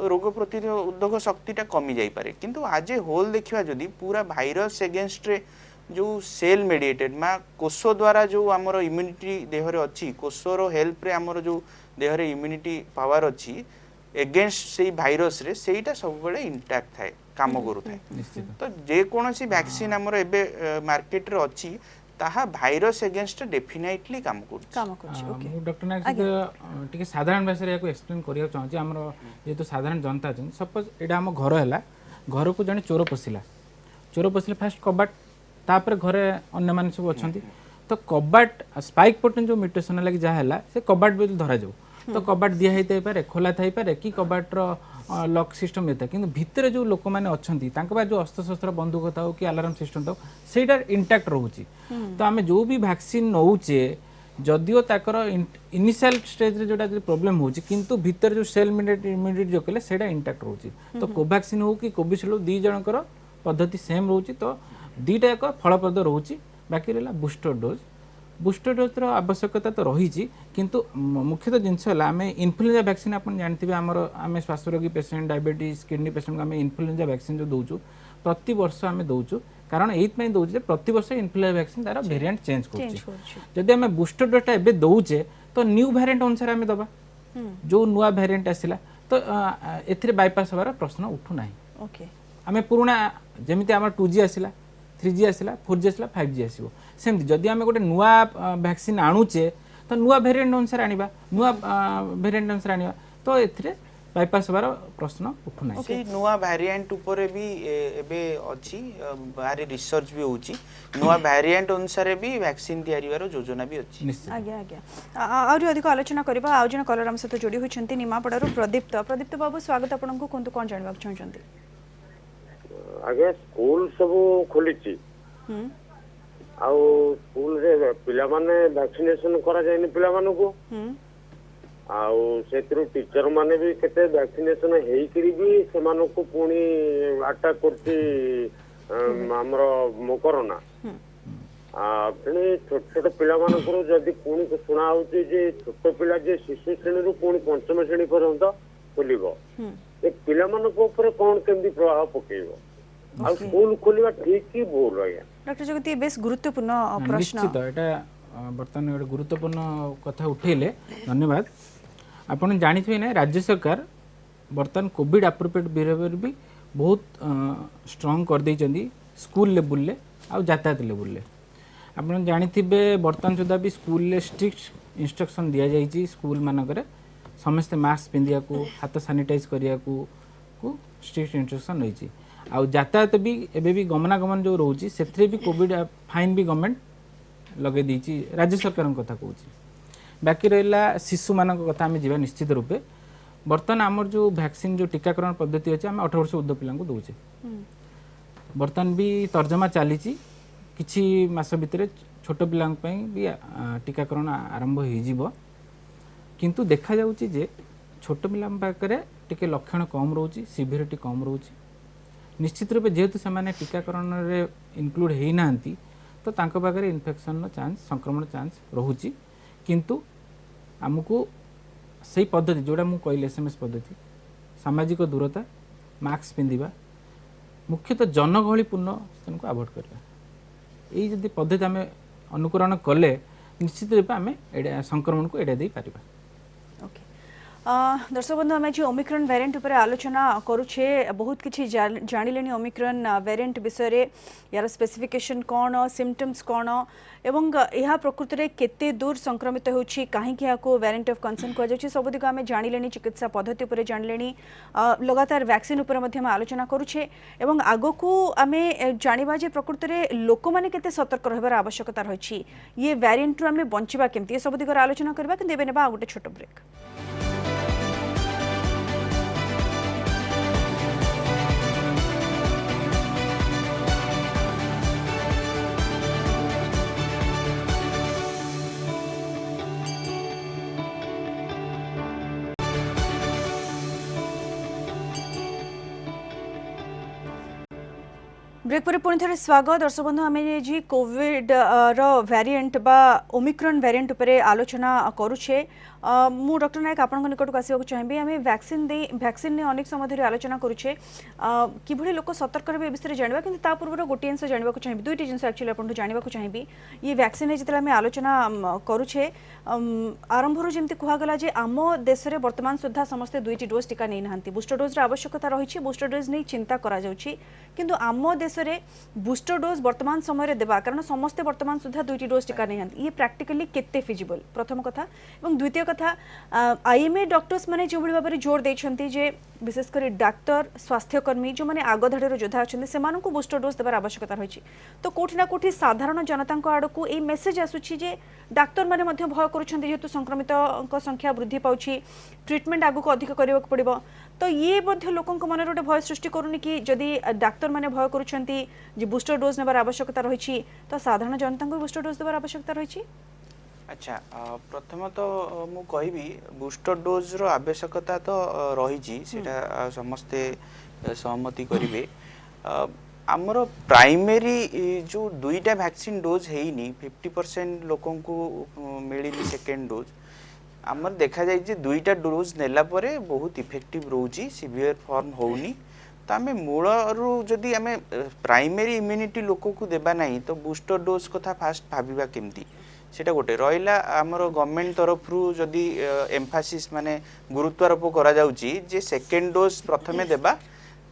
रोग प्रतिरोधक शक्तिटा कमी जाई पारे किंतु आज ए होल देखिबा जदि पूरा वायरस अगेंस्ट रे जो सेल मेडिएटेड मा कोष द्वारा जो हमर इम्यूनिटी देह रे अछि कोषरो हेल्प रे हमर जो देह रे इम्यूनिटी पावर अछि अगेंस्ट से वायरस रे सेटा सब बेले इंटैक्ट थाए काम करू थाए तो जे कोनोसी वैक्सीन हमर एबे मार्केट रे अछि ताहा वायरस अगेंस्ट डेफिनेटली काम करछि ओके डॉक्टर नायक टिके साधारण भाषा रे एक्सप्लेन करिया चाहछि हमरो जे तो साधारण जनता जन सपोज एडा हम घर हैला घर को जने चोर पसिले फास्ट कबाट तापर घरे अन्य मान सब अछंती तो कबाट स्पाइक प्रोटीन जो म्यूटेशन लागि जा हैला से कबाट भी धरा जाऊ तो कबाट दिया हेते पारे खोला थाई पारे कि कबाट रो लॉक सिस्टम हेता किंतु भितरे जो लोक माने अछंती तांका बा जो अस्त्र शस्त्र बंदूक थाओ कि अलार्म सिस्टम थाओ सेटा इंटैक्ट रहउची तो आमे जो भी वैक्सीन नउचे जदियो ताकर इनिशियल स्टेज रे जोटा प्रॉब्लम होची किंतु भितर जो सेल इम्यूनिटी जो कले सेटा इंटैक्ट रहउची तो कोवैक्सीन हो कि कोविशील्ड दी जनकर पद्धति सेम रहउची तो दीटा एक फलप्रद रहउची बाकी रहला बूस्टर डोज रो आवश्यकता तो रही किंतु मुख्यतः जिनस है आम इन्फ्लुएंजा वैक्सीन आप जानते हैं आमर आम श्वासरोगी पेसेंट डायबिटीज किडनी पेसेंट आम इन्फ्लुएंजा वैक्सीन जो दौचु प्रति वर्ष आम दौचु कारण ये दौचे प्रति वर्ष इन्फ्लुएंजा वैक्सीन तार वेरिएंट चेंज करदी आम बूस्टर डोजटा एबे दौचे तो न्यू वेरिएंट अनुसार आम दबा जो नुआ वेरिएंट आसला तो एथिरे बाईपास हबार प्रश्न उठू ना ओके आम पुराणा जमी आम 2G आसला 3G आसला 4G आसला 5G आसो सेमती जदि आम गोटे नुआ वैक्सीन आणुचे तो नुआ भेरिएंट अनुसार आनिबा नुआ भेरिएंट अनुसार आनिबा तो एथिरे बाईपास हबार प्रश्न उठू ना से नुआ वेरिएंट ऊपर भी एबे अछि बारे रिसर्च भी होची नुआ वेरिएंट अनुसार भी वैक्सीन तयारीवार योजना भी अछि निश्चित आज्ञा आज्ञा आउरी अधिक आलोचना करबा आउ जन कलर हम सहित जोड़ी होइछंती निमापड़ारू प्रदीप्त बाबू स्वागत आपनकु कोन कोन जानबा चाहछंती आगे स्कूल सब खोली आउ स्कूल रे पिला माने वैक्सीनेशन करा जायनि पिला मानको आउ सेत्रु टीचर माने भी केते वैक्सीनेशन हेई करी भी सेमानको पुनी अटैक करती हमरो कोरोना पुणी छोट छोट पिला मानकर जदि पुणी शुणा होची जे छोट पिला जे शिशु श्रेणी रु पुणी पंचम श्रेणी पर्यंत खोलिबो ए पिला मानको ऊपर कोन केंदी प्रभाव पकेइबो आ स्कूल खोलिबा ठीक की भूल आया डॉक्टर जगती बेस गुरुत्वपूर्ण प्रश्न निश्चित एटा बर्तमान गोटे गुरुत्वपूर्ण कथा उठेले धन्यवाद आपन जानिथिबे ना राज्य सरकार बर्तमान कोविड एप्रोप्रिएट बिहेवियर भी बहुत स्ट्रांग कर देइचंदी स्कूल लेवल ले आ यातायात लेवल ले आपन जानिथिबे बर्तमान सुधा भी स्कूल ले स्ट्रिक्ट इंस्ट्रक्शन दिया जाइची स्कूल मानकरे समस्त मास्क पिंदिया को हाथ सैनिटाइज करिया को स्ट्रिक्ट इंस्ट्रक्शन रही आ यातायात भी एबे भी गमनागमन जो रोची सेथरे भी कोविड फाइन भी गवर्नमेंट लगे दीची राज्य सरकार कथा कहूँ बाकी रहा शिशु मान कथा आम जा निश्चित रूपे बर्तमान आमर जो वैक्सीन जो टीकाकरण पद्धति अच्छे आम 18 वर्ष ऊर्ध्व पिला दौचे बर्तमान भी तर्जमा चली किछि मास भितर छोट पिला भी टीकाकरण आरंभ हो किंतु देखा जाउची जे छोट पिला पाखे टिके लक्षण कम रोची सिवियरिटी कम रोची निश्चित रूपे जेहेतु से टीकाकरण रे इनक्लूड हो ना तो तांको पाखे इन्फेक्शन चांस संक्रमण चांस रोची किंतु आमको सही पद्धति जोड़ा मु कहले SMS पद्धति सामाजिक दूरता मास्क पिंधिबा मुख्यतः जनगहलीपूर्ण स्थान को अवॉइड करबा यही जदि पद्धति आम अनुकरण कले निश्चित रूपे आम संक्रमण को एड़ा दे पारिबा दर्शक बंधु आम आज ओमिक्रॉन वेरिएंट उपर आलोचना करुछे बहुत किछि जानिलेनी ओमिक्रॉन वेरिएंट विषय यार स्पेसिफिकेशन कौन सिम्पटम्स कौन एवं यह प्रकृति में केते दूर संक्रमित होछि काहे कि याको वेरिएंट ऑफ कंसर्न कह जाउछि सब दिग आम जानिलेनी चिकित्सा पद्धति उपर जानिलेनी लगातार वैक्सीन उपर मध्ये हम आलोचना करुछे एवं आगो आम जानिबा जे प्रकृति में लोक माने केते सतर्क रहबार आवश्यकता रहिछि ये वेरिएंट रु आम बंचिबा केमति सब दिगर आलोचना करबा कि देबे नेबा गोटे छोट ब्रेक ब्रेक पर पुणी थे स्वागत दर्शक बंधु आम जी कोविड रो वेरिएंट बा ओमिक्रॉन वेरिएंट उपरे आलोचना करुछे मु डॉक्टर नायक आपण निकट को आसवाक चाहिए आम वैक्सीन ने अनेक समय धरी आलोचना करुछे कि लोक सतर्क रहे विषय जानवा कि पूर्व गोटे जिन जानवा चाहिए दुईटी जिन एक्चुअली आपको जानवा चाहिए ये वैक्सीन जो आम आलोचना करुछे आरंभ जमी कहगला आम देश में बर्तमान सुधा समस्ते दुईटी डोज टीका नहीं ना बूस्टर डोज आवश्यकता रही बूस्टर डोज नहीं चिंता करा किंतु आम देश में बूस्टर डोज वर्तमान समय देवा कारण समस्ते वर्तमान सुधा दुईटी डोज टीका नहीं ये प्रैक्टिकली केते फिजिबल प्रथम कथा और द्वितीय कथा आईएमए डॉक्टर्स माने जो भाव में जोर देते जे विशेषकर डाक्तर स्वास्थ्यकर्मी जो मैंने आग धाड़र योद्धा अच्छा से बूस्टर डोज देवार आवश्यकता रही तो कौटि ना कौटि साधारण जनता आड़ को ये मेसेज आसूची जे डाक्तर मैंने भय करेतु संक्रमित संख्या वृद्धि पाँच ट्रिटमेंट आगक अधिक करने पड़ो तो ये लोकों मन गोटे भय सृष्टि करूनी कि जदि डाक्तर मैंने भय कर बूस्टर डोज नेबार आवश्यकता रही तो साधारण जनता को बूस्टर डोज देवार आवश्यकता रही अच्छा प्रथम तो मु कहबी बूस्टर डोज रो आवश्यकता तो रही सेटा समस्ते सहमति करिवे आमर प्राइमरी जो दुईटा वैक्सीन डोज हेनी 50% लोकों को मिली सेकेंड डोज आमर देखा जाए दुईटा डोज नेला परे बहुत इफेक्टिव रोची सीवियर फॉर्म होनी तो आम मूल जदि आम प्राइमरी इम्यूनिटी लोक को देबा नहीं तो बूस्टर डोज कथा फास्ट भाविबा केमती सेटा गोटे रहिला हमर गवर्नमेंट तरफ रु जदी एम्फासिस माने गुरुत्वारोप करा जाउची जे सेकेंड डोज प्रथमे देबा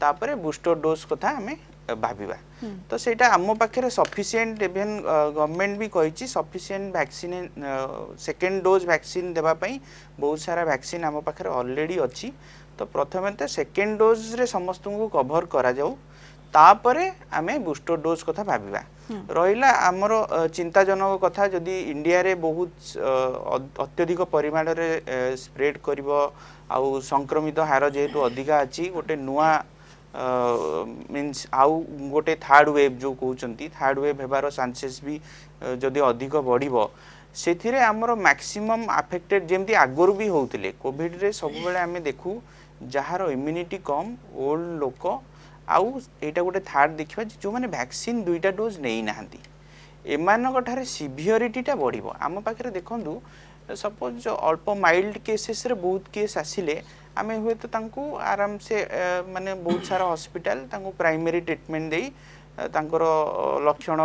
तापरे बूस्टर डोज कथा हमें भाबिबा तो सेटा आम पाखे सफिशिएंट इवन गवर्नमेंट भी कहिची sufficient vaccine second dose vaccine देबा पई बहुत सारा वैक्सीन आम पाखे ऑलरेडी अछि तो प्रथमे तो सेकेंड डोज रे समस्त को कवर करा जाऊ तापरे आमे बूस्टर डोज कथा भाबिबा रहिला हमर चिंताजनक कथा जदि इंडिया रे बहुत अत्यधिक परिमाण रे स्प्रेड करिवो आउ संक्रमित हार जेहेतु अधिका अछि गोटे नुआ मीन्स आउ गोटे थर्ड वेव जो कहउचंती थर्ड वेव हेबार चांसेस भी जदि अधिक बढ़िबो सेथिरे हमर मैक्सिमम अफेक्टेड जेमती आगुर भी होउतिले कोविड रे सब बेले हमें देखू जहार इम्यूनिटी कम ओल्ड लोक आउ एटा गोटे थर्ड देखिबा जो माने वैक्सीन दुईटा डोज नै नाहंती एमानक ठारे सिवियरिटीटा बढ़िबो आम पाखरे देखंदु सपोज अल्प माइल्ड केसेस रे बहुत केस आसिले आमे हुए तो तांको आराम से माने बहुत सारा हॉस्पिटल तांको प्राइमरी ट्रीटमेंट देई तांकर लक्षण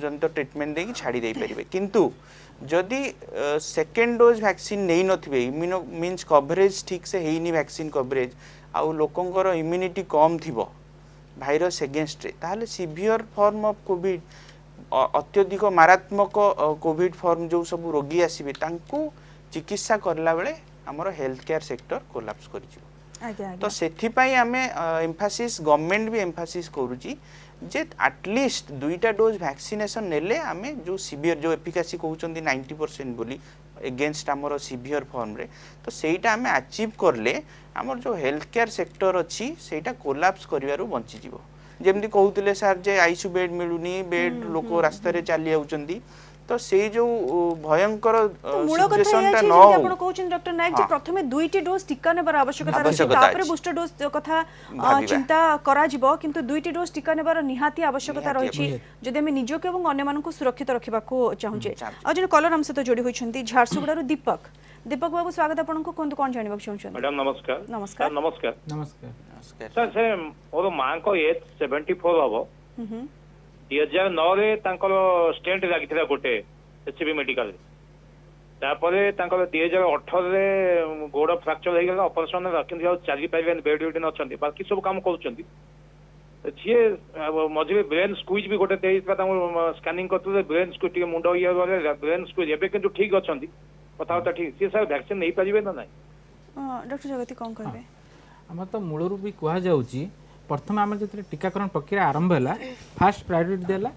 जनित ट्रीटमेंट देई छाड़ी देई परिबे किंतु जदि सेकेंड डोज वैक्सीन नै नथिबे इम्यूनो मीन्स कवरेज ठीक से हेइनी वैक्सीन कवरेज आउ लोकंकर इम्यूनिटी कम थिबो भाइरस एगेंस्ट रे ताहले सिवियर फॉर्म ऑफ कोविड अत्यधिक मारात्मक कोविड फॉर्म जो सब रोगी आसीबे तांको चिकित्सा करला बेले हमर हेल्थ केयर सेक्टर कोलैप्स करिछि तो सेथि पई हमें एम्फासिस गवर्नमेंट भी एम्फासिस करूची जे एटलीस्ट दुईटा डोज वैक्सीनेशन नेले हमें जो सिवियर जो एफिकासी कहउचंदी 90% बोली एगेंस्ट हमर सिवियर फॉर्म रे तो सेटा हमें अचीव करले हमर जो हेल्थ केयर सेक्टर अछि सेटा कोलैप्स करिवारु बंची जिवो जेमती कहउतिले सर जे आईसीयू बेड मिलुनी बेड लोक रास्ता रे चली आउचंदी तो से जो भयंकर सिचुएशन ता न हो आपण कहउछन डॉक्टर नायक जे प्रथमे दुईटी डोज टीका नेबार आवश्यकता रही तापरे बूस्टर डोज कथा चिंता करा जिवो किंतु दुईटी डोज टीका नेबार निहाती आवश्यकता रही जदि हम निजोक एवं अन्य मानकु सुरक्षित रखिबा को चाहूचे आ जने कलर हम सहित जोड़ी होइछंती झारसुगुड़ा रु दीपक बाबू स्वागत आपन को कोन जानिबा चाहूछन मैडम नमस्कार नमस्कार नमस्कार नमस्कार सर से मोर मां को एज 74 हबो 2009 रे तांकर स्टेंट लागिथिला गोटे एचबी मेडिकल तापरे तांकर 2018 रे गोड़ फ्रैक्चर हो गला ऑपरेशन रखिन दिया चाली पाइबेन बेड यूटिन अछंती बाकी सब काम करूचंती जे मझे ब्रेन स्क्वीज भी गोटे देइता तांको स्कैनिंग करते ब्रेन स्क्वीज टिके मुंडो इया गले ब्रेन स्क्वीज एबे किंतु ठीक अछंती कथा ठीक से सर वैक्सीन नहीं पाइबे ना नहीं डॉक्टर जगती कोन कहबे हम तो मूलरू भी कहा जाउची प्रथम आम जो टीकाकरण प्रक्रिया आरंभ है फास्ट प्रायोरिटी देला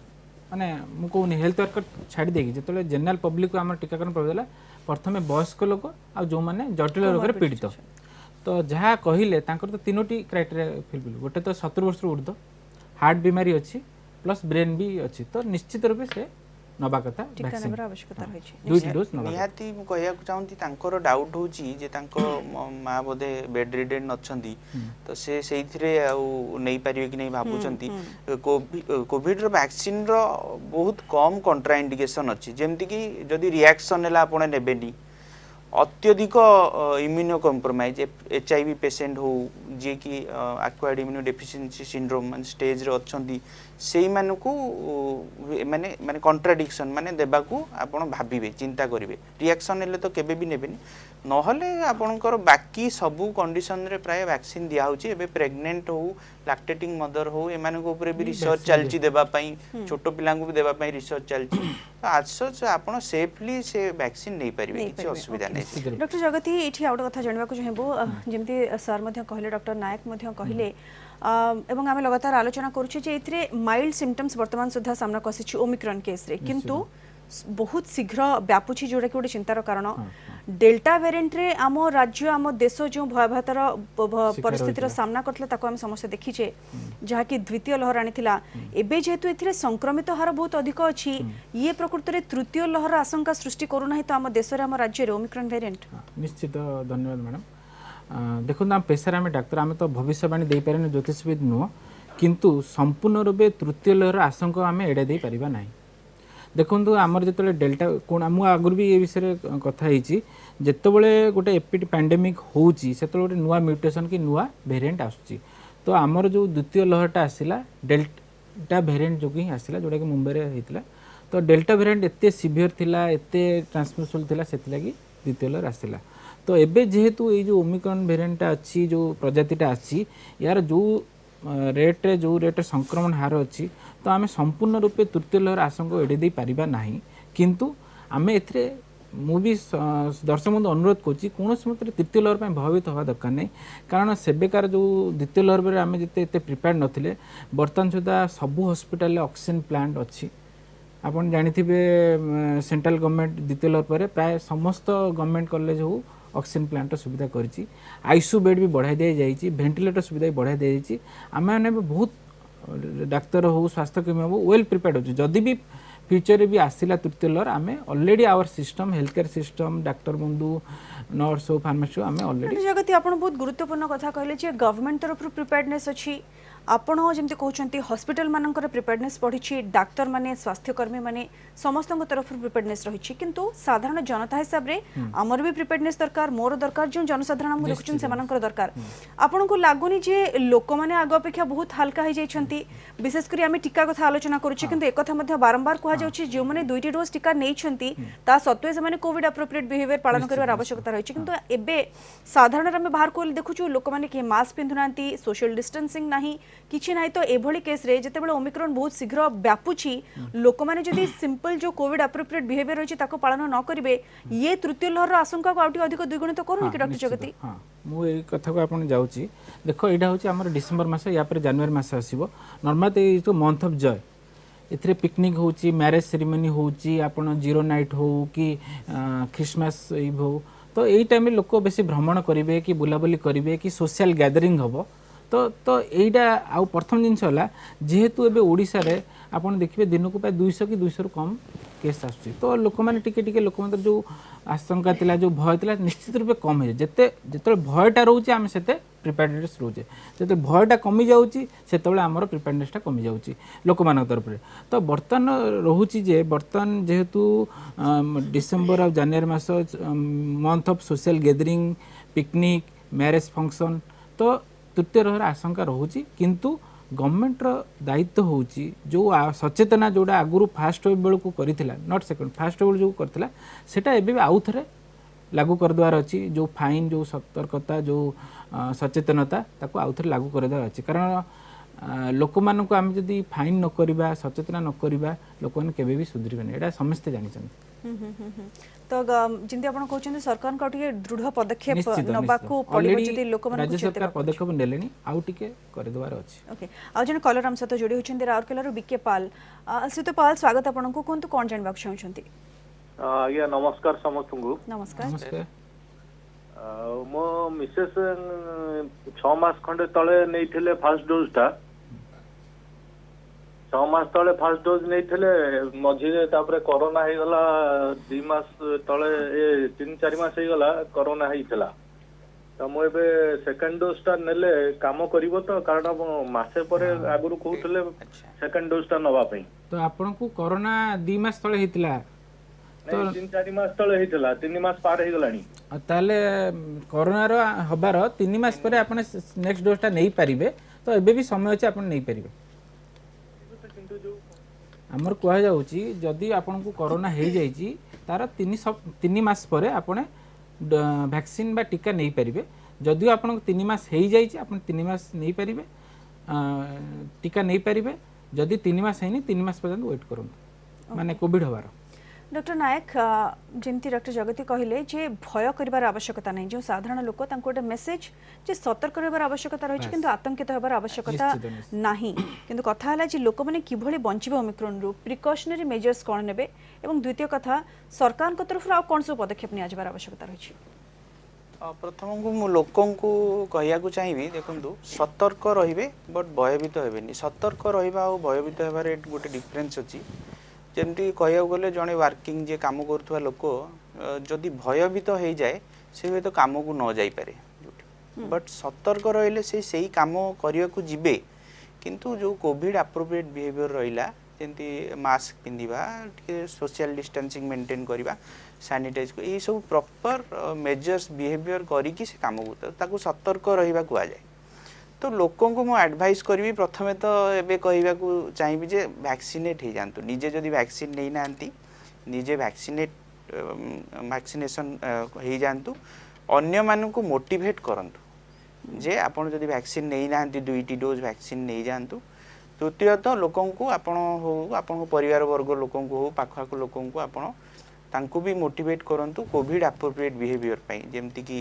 माने मु कहूनी हेल्थ वर्कर छाड़ी देगी जो जनरल पब्लिक को आम टीकाकरण करदेला प्रथमे वयस्क लोक आ जो माने जटिल रोग पीड़ित तो जहाँ कहले तो तीनोटी क्राइटेरिया फिलफिल गोटे तो 70 वर्ष ऊर्ध्व हार्ट बीमारी अच्छी प्लस ब्रेन भी अच्छी तो निश्चित रूप से नबा कथा टीका नेबार आवश्यकता रही दुईटी डोज नबा निहाती मु कहया चाहूंती तांकर डाउट होची जे तांको मां बोधे बेड रिडेन नछंती तो से सेइथिरे आ नै पारिबे कि नै भाबुचंती कोविड रो वैक्सीन रो बहुत कम कंट्राइंडिकेशन अछि जेमति कि जदी रिएक्शन हला आपण नेबेनी अत्यधिक इम्यूनो कॉम्प्रोमाइज एचआईवी पेशेंट हो जे कि एक्वायर्ड इम्यूनो डेफिशिएंसी सिंड्रोम मान स्टेज रे अछंती सेई मानकू माने माने कॉन्ट्राडिक्शन माने देबाकू आपण भाबिबे चिंता करिवे रिएक्शन हेले तो केबे भी नेबेनी नहले आपणकर बाकी सबू कंडीशन रे प्राय वैक्सीन दिया होची एबे प्रेग्नेंट हो लैक्टेटिंग मदर हो एमानको ऊपर भी रिसर्च चलची देबा पई छोटो पिलांकू भी देबा पई रिसर्च चलची तो आज सच आपण सेफली से वैक्सीन नै परिबे किछ असुविधा नै डॉक्टर जगती एठी आउट कथा जानबा को चाहेबो जेमती सर मध्ये कहले डॉक्टर नायक मध्ये कहले एवं आमे लगातार आलोचना करूछि जे एथिरे माइल्ड सिम्पटम्स वर्तमान सुधा सामना कसिछि ओमिक्रॉन केस रे किंतु बहुत शीघ्र व्यापुछि जोडा कि गोटे चिंतार कारण डेल्टा वेरिएंट रे आम राज्य आम देश जो भयावहतार परिस्थितिर सामना करथला ताको हम समस्या देखिछे जहा कि द्वितीय लहर आनिथिला एबे जेहेतु एथिरे संक्रमित हार बहुत अधिक अछि ये प्रकृति रे तृतीय लहर आशंका सृष्टि करू नाही तो आम देश रे आम राज्य रे ओमिक्रॉन वेरिएंट निश्चित धन्यवाद मैडम देखो आम पेशार आम डाक्तर आम तो भविष्यवाणी दे पारे ज्योतिषविद नुह किंतु संपूर्ण रूपे तृतीय लहर आशंका आम एड़े दे परिबा नाही देखो आमर जो डेल्टा कौन मुझे आगुरी भी ये विषय कथा जितेबले गोटे एपिड पैंडेमिक होची से गोटे नुआ म्यूटेशन कि नुआ वेरिएंट आसुची तो आमर जो द्वितीय लहरटा आसला डेल्टा वेरिएंट जो ही आसला जोटा कि मुंबई रे होइतिला तो तो डेल्टा वेरिएंट एते सिवियर थिला एते ट्रांसमिसिबल थिला सेति लागि द्वितीय लहर आसिला तो एबे जेहेतु ये जो ओमिक्रॉन वेरिएंट अच्छी जो प्रजातिटा अच्छी यार जो रेट संक्रमण हार अच्छी तो आम संपूर्ण रूपे तृतीय लहर आशंका एड़े दे पारिबा नाही किंतु आम एथरे मु भी दर्शक बंधु अनुरोध करुँची कौन मत तृतीय लहर पर भयभीत हवा दरकार नहीं कारण सेबेकार जो द्वितीय लहर पर आम जिते प्रिपेयर नथिले बर्तमान सुधा सबू हॉस्पिटल ऑक्सीजन प्लांट अच्छी आपन जानिथिबे सेंट्रल गवर्नमेंट द्वितीय लहर पर प्राय समस्त गवर्नमेंट कॉलेज हो ऑक्सीजन प्लांट सुविधा करिछि आईसीयू बेड भी बढ़ाई दे जाइछि वेंटिलेटर सुविधा भी बढ़ाई दे जाइछि आमे माने बहुत डाक्तर हो स्वास्थ्यकर्मी हो वेल प्रिपेयर्ड हो जदि भी फ्यूचर भी आसिला तृतीय लहर आमे already our system health care system doctor बंधु नर्स हो फार्मासी हो आमे ऑलरेडी जगती आपण बहुत गुरुत्वपूर्ण कथा कहले जे गवर्नमेंट तरफ प्रिपेयर्डनेस अछि आपण जमती कहते हॉस्पिटल मानकर प्रिपेयर्डनेस बढ़ी डाक्तर माने स्वास्थ्यकर्मी माने समस्त तरफ प्रिपेयर्डनेस रही किंतु साधारण जनता हिसाब रे आमर भी प्रिपेयर्डनेस दरकार मोर दरकार जो जनसाधारण हम देखुछन सेमानकर दरकार आपण को लागुनी जे लोक माने आग अपेक्षा बहुत हल्का हो जाइछंती विशेष करी आमे टीका कथा आलोचना करूछि किंतु एक कथा मध्ये बारंबार कहा जाउछि जे माने दुईटी डोज टीका नेइछंती ता सत्वे से माने कोविड एप्रोप्रिएट बिहेवियर पालन करबार आवश्यकता रही किंतु एबे साधारण आमे बाहर को देखुछु लोक माने के मास्क पिंधुनांती सोशल डिस्टेंसिंग नाही किछि नाही तो एभली केस रे जते बेले ओमिक्रॉन बहुत शीघ्र व्यापुछि लोक माने जदी सिंपल जो कोविड एप्रोप्रिएट बिहेवियर रही ताको पालन न करिवे ये तृतीय लहर आशंका को आउटी अधिक द्विगुणित करूनी कि डॉक्टर जगती हां मु ए कथा को आपण जाउची देखो एडा होची हमर डिसेंबर मास या पर जनवरी मास आसीबो नॉर्मल ए जो मंथ ऑफ जॉय एथरे पिकनिक होची मैरिज सेरेमनी होची आपण जीरो नाइट हो कि क्रिसमस इव हो तो एई टाइम लोक बेसी भ्रमण करिवे कि बुलाबुली करिवे कि सोशल गैदरिंग हबो तो एटा आउ प्रथम जिनस होला जेहेतु एबे ओडिसा रे आपण देखिबे दिन को प्राय 200 कि 200 कम केस आसुची तो लोक माने टिके लोक माने जो आशंका तिला जो भय तिला निश्चित रूपे कम हे जते भयटा रहउची आमे सेते प्रिपेयर्डनेस रहउचे जते भयटा कमी जाउची सेतबेले हमर प्रिपेयर्डनेसटा कमी जाउची लोक मान तरफ रे तो बर्तन रहउची जे बर्तन जेहेतु डिसेंबर और जनवरी मास month of social gathering picnic marriage function तो तृतीय लहर आशंका रोची किंतु गवर्नमेंट दायित्व होची जो सचेतना जोड़ा आगुरु फास्ट वेव बेलू करथिला नॉट सेकंड फास्ट वेव जो करथिला सेटा एबे आउ थरे लागू कर द्वार अछि जो फाइन जो सतर्कता जो सचेतनता ताको आउ थरे लागू कर द्वार अछि कारण लोक मान को आम जदि फाइन न करिबा सचेतना न करिबा लोक माने केबे भी सुधरिबे एटा समस्त जानि छन तो जिंदे आपण कहउछन सरकार का टिके दृढ़ पदक्षेप नबा को पड़िबो जदि लोक मान राज्य सरकार पदक्षेप नेलेनी आउ टिके कर देवार अछि ओके आ जने कॉलर हम सहित जोड़ी होछन राउरकेला रो बीके पाल सितो पाल स्वागत आपण को कोन तो कोन जानबा चाहछंती आज्ञा नमस्कार समस्त को नमस्कार नमस्कार मो मिसेस 6 मास खंडे तळे नेइथिले फर्स्ट डोज ता 6 मास तळे फर्स्ट डोज नेइथिले मझिरे तापरे कोरोना हे गला 2 मास तळे ए 3-4 मास हे गला कोरोना हेइतला त मो एबे सेकंड डोज ता नेले काम करिवो तो कारण मासे परे आगुरु कहउतले सेकंड डोज ता नवा पई तो आपन को कोरोना 2 मास तळे हेतिला तो 3-4 मास तळे हेतिला 3 मास पार हे गलानी ताले कोरोना रो हबार 3 मास परे आपन नेक्स्ट डोज ता नै परिबे तो एबे भी समय अछि आपन नै परिबे हमर कह जाउची जदि आपन को कोरोना हे जाइची तार 3 मास परे आपन वैक्सीन बा टीका नै परिबे जदि आपन 3 मास हे जाइची आपन 3 मास नै परिबे टीका नै परिबे जदि 3 मास हेनी 3 मास पर्यंत वेट करन माने कोविड हबार डॉक्टर नायक जमती डॉक्टर जगती कहले जे भय करिवार आवश्यकता नहीं जो साधारण लोक तांको गोटे मेसेज जे सतर्क करिवार आवश्यकता रही किंतु आतंकित होबार आवश्यकता नहीं किंतु कथा हला जे लोक माने किभली बंचिबे ओमिक्रॉन रो प्रिकॉशनरी मेजर्स कोन नेबे एवं द्वितीय कथा सरकार को तरफ आ कोन सो पदक्षेप नि आजबार आवश्यकता रही प्रथम को मु लोकन को कहिया को चाहिबी देखंतु सतर्क रहिबे बट भयभीत हेबेनी सतर्क रहिबा और भयभीत हेबार गोटे डिफरेंस अछि जमती कह गले जड़े वर्किंग जे काम करुवा लोक जदि भयभीत हो जाए से हुए तो कम को न जापे बट सतर्क रहिले से कम करने को जीवे किंतु जो कोविड एप्रोप्रिएट बिहेवियर रहा जमती मास्क पिंधा सोशल डिस्टेंसिंग मेंटेन करवा सैनिटाइज ये सब प्रॉपर मेजर्स बिहेवियर करी से कम को सतर्क रहा कहुए तो लोकों को मु एडवाइस करी प्रथमे तो एबे कहबा को चाहिबी जे वैक्सीनेट हे जानतु निजे जदी वैक्सीन नै नांती निजे वैक्सीनेशन हे जानतु अन्य मानन को मोटिवेट करंतु जे आपण जदी वैक्सीन नै नांती 2टी डोज वैक्सीन नै जानतु तृतीयत लोकों को आपण हो आपण परिवार वर्ग लोकों को हो पाखा को लोकों को आपण तांको भी मोटिवेट करंतु कोविड एप्रोप्रिएट बिहेवियर पई जेमति कि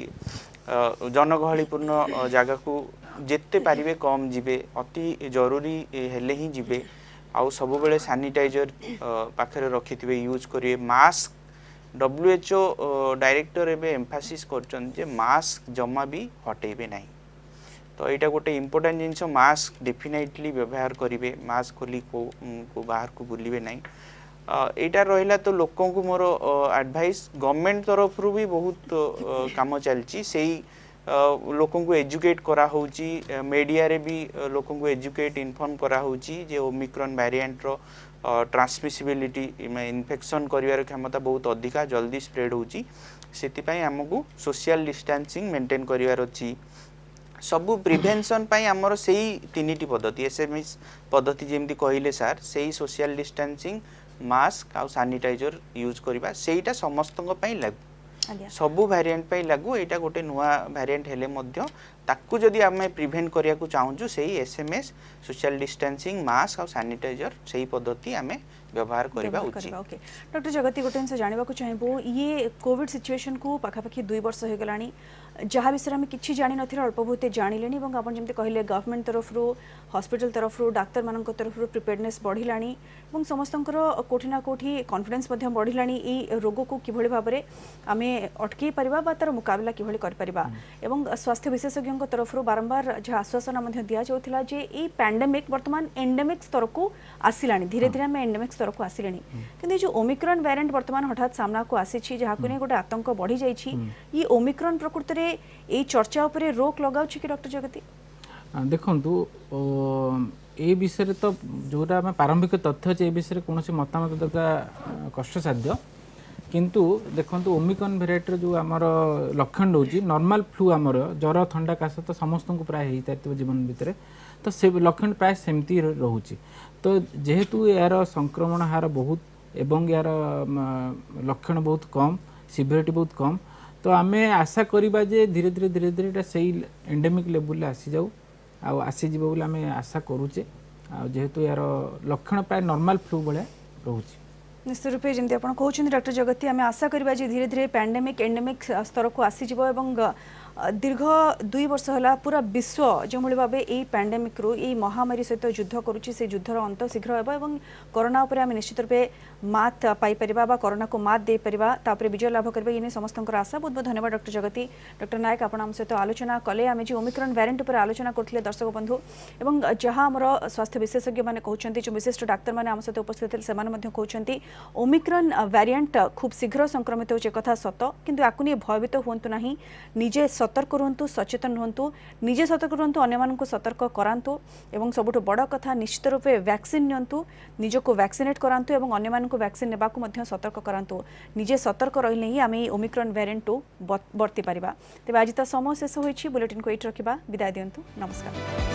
जनगहलीपूर्ण जगह को जेते पारिबे कम जिबे अति जरूरी हेले ही जिबे आउ सब बेले सैनिटाइजर पाखरे रखिथिबे यूज करिवे मास्क WHO डायरेक्टर एबे एम्फासिस करछन जे मास्क जमा भी हटेबे नाही तो यहाँ गोटे इम्पोर्टाट जिनस मास्क डेफिनेटली व्यवहार करेंगे मास्क खोली को बाहर को बुलवे ना यहाँ रहा तो लोकों को मोर एडवाइस गवर्नमेंट तरफ रू भी बहुत काम चलती से लोकों को एजुकेट करा होची मीडिया रे भी लोकों को एजुकेट इन्फॉर्म करा होची जे ओमिक्रॉन वेरिएंट रो ट्रांसमिसिबिलिटी इन्फेक्शन करिवार क्षमता बहुत अधिका जल्दी स्प्रेड होची सेति आमको सोशल डिस्टेंसिंग मेंटेन करिवार अछि सबू प्रिभेन्शन पाई आमर सेही 3टी पद्धति SMS पद्धति जेमती कहले सार सेही सोशल डिस्टेंसिंग मास्क आ सैनिटाइजर यूज करबा सेहीटा समस्तक पाई लागू सबू वेरिएंट पाई लागू एटा गोटे नुआ वेरिएंट हेले मध्य ताकू जदि आमे प्रिभेंट करिया को चाहूछु सेही SMS सोशल डिस्टेंसिंग मास्क आ सैनिटाइजर सेही पद्धति आमे व्यवहार करबा उचित। ओके डॉक्टर जगती गोटे जिनस जानवा को चाहबो ये कोविड सिचुएशन को पाखापाखि 2 वर्ष हो गलानी जहाँ विषय में किसी जानी नथिला अल्प बहुत जानिले आपन जमते कहले गवर्नमेंट तरफ हॉस्पिटल तरफ डाक्तर मान तरफ प्रिपेयरनेस बढ़िलानी समस्तंकर कोठी ना कोठी कॉन्फिडेंस बढ़िलानी ए रोग को किभଳି भाबरे आमे अटके परिबा बा तार मुकाबला किभଳି कर परिबा एवं स्वास्थ्य विशेषज्ञों तरफ बारंबार जहाँ आश्वासन दिया जाउथिला जे ए पैंडेमिक वर्तमान एंडेमिक स्तर को आसिलानी धीरे धीरे आमे एंडेमिक स्तर को आसिलेनी किंतु जो ओमिक्रॉन वेरिएंट वर्तमान हठात सामना को आसी जहाँ को गोटे आतंक बढ़ी जाइछि ये ओमिक्रॉन प्रकृति रे ए चर्चा उपरे रोक लगाउ कि डॉक्टर जगती देखंतु ए विषय तो जोरा आम प्रारंभिक तथ्य अच्छे ए विषय कौन मतामत देवा कष्टसाध्य किंतु देखंतु ओमिक्रॉन वेरिएंट जो आमर लक्षण रोचे नॉर्मल फ्लू आमर ज्वर ठंडा काश तो समस्त को प्राय होता जीवन भितर तो से लक्षण प्राय सेमती रोचे तो जेहेतु यार संक्रमण हार बहुत एवं यार लक्षण बहुत कम सिवियरिटी बहुत कम तो आमे आशा करिबा जे धीरे धीरे से एंडेमिक लेवल आसी जाऊ आसीज बोले आम आशा करुचे जेहेतु यार लक्षण प्राय नॉर्मल फ्लू भाया रोचे निश्चित रूपे जमी आप कहते डॉक्टर जगती आम आशा करिबा जे धीरे धीरे पैंडेमिक एंडेमिक स्तर को आसीज दीर्घ 2 वर्ष है पूरा विश्व जो भाव ये पैंडेमिक रू ये महामारी सहित युद्ध करुच्ची से युद्धर अंत शीघ्र होगा कोरोना उपर आम निश्चित रूपे मात पाइपर कोरोना को मात दे पारिबा विजय लाभ करबा ये समस्त आशा बहुत बहुत धन्यवाद डॉक्टर जगती डॉक्टर नायक आप सहित आलोचना कले आम जो ओमिक्रॉन वेरिएंट पर आलोचना करते दर्शक बंधु एवं जहाँ आमर स्वास्थ्य विशेषज्ञ मैंने कहते जो विशिष्ट डाक्तर मैंने आम सहित उपस्थित से कहते ओमिक्रॉन वेरिएंट खूब शीघ्र संक्रमित हो कथा सत किंतु आपको नहीं भयभीत हूँ ना निजे सतर्क रुहतु सचेतन रुहतु निजे सतर्क रुहतु अन्य सतर्क करातु एवं सबुठ बड़ कथा निश्चित रूपे वैक्सीन नियंतु निजको वैक्सीनेट करातु एवं अन्य वैक्सीन नेबाकु मध्य सतर्क करातु निजे सतर्क रहिले ही आम ओमिक्रॉन वेरिएंट बर्ती पारिबा। तेबे आज तो समय शेष होइछि बुलेटिन को एट रखिबा विदाय दियंतु नमस्कार।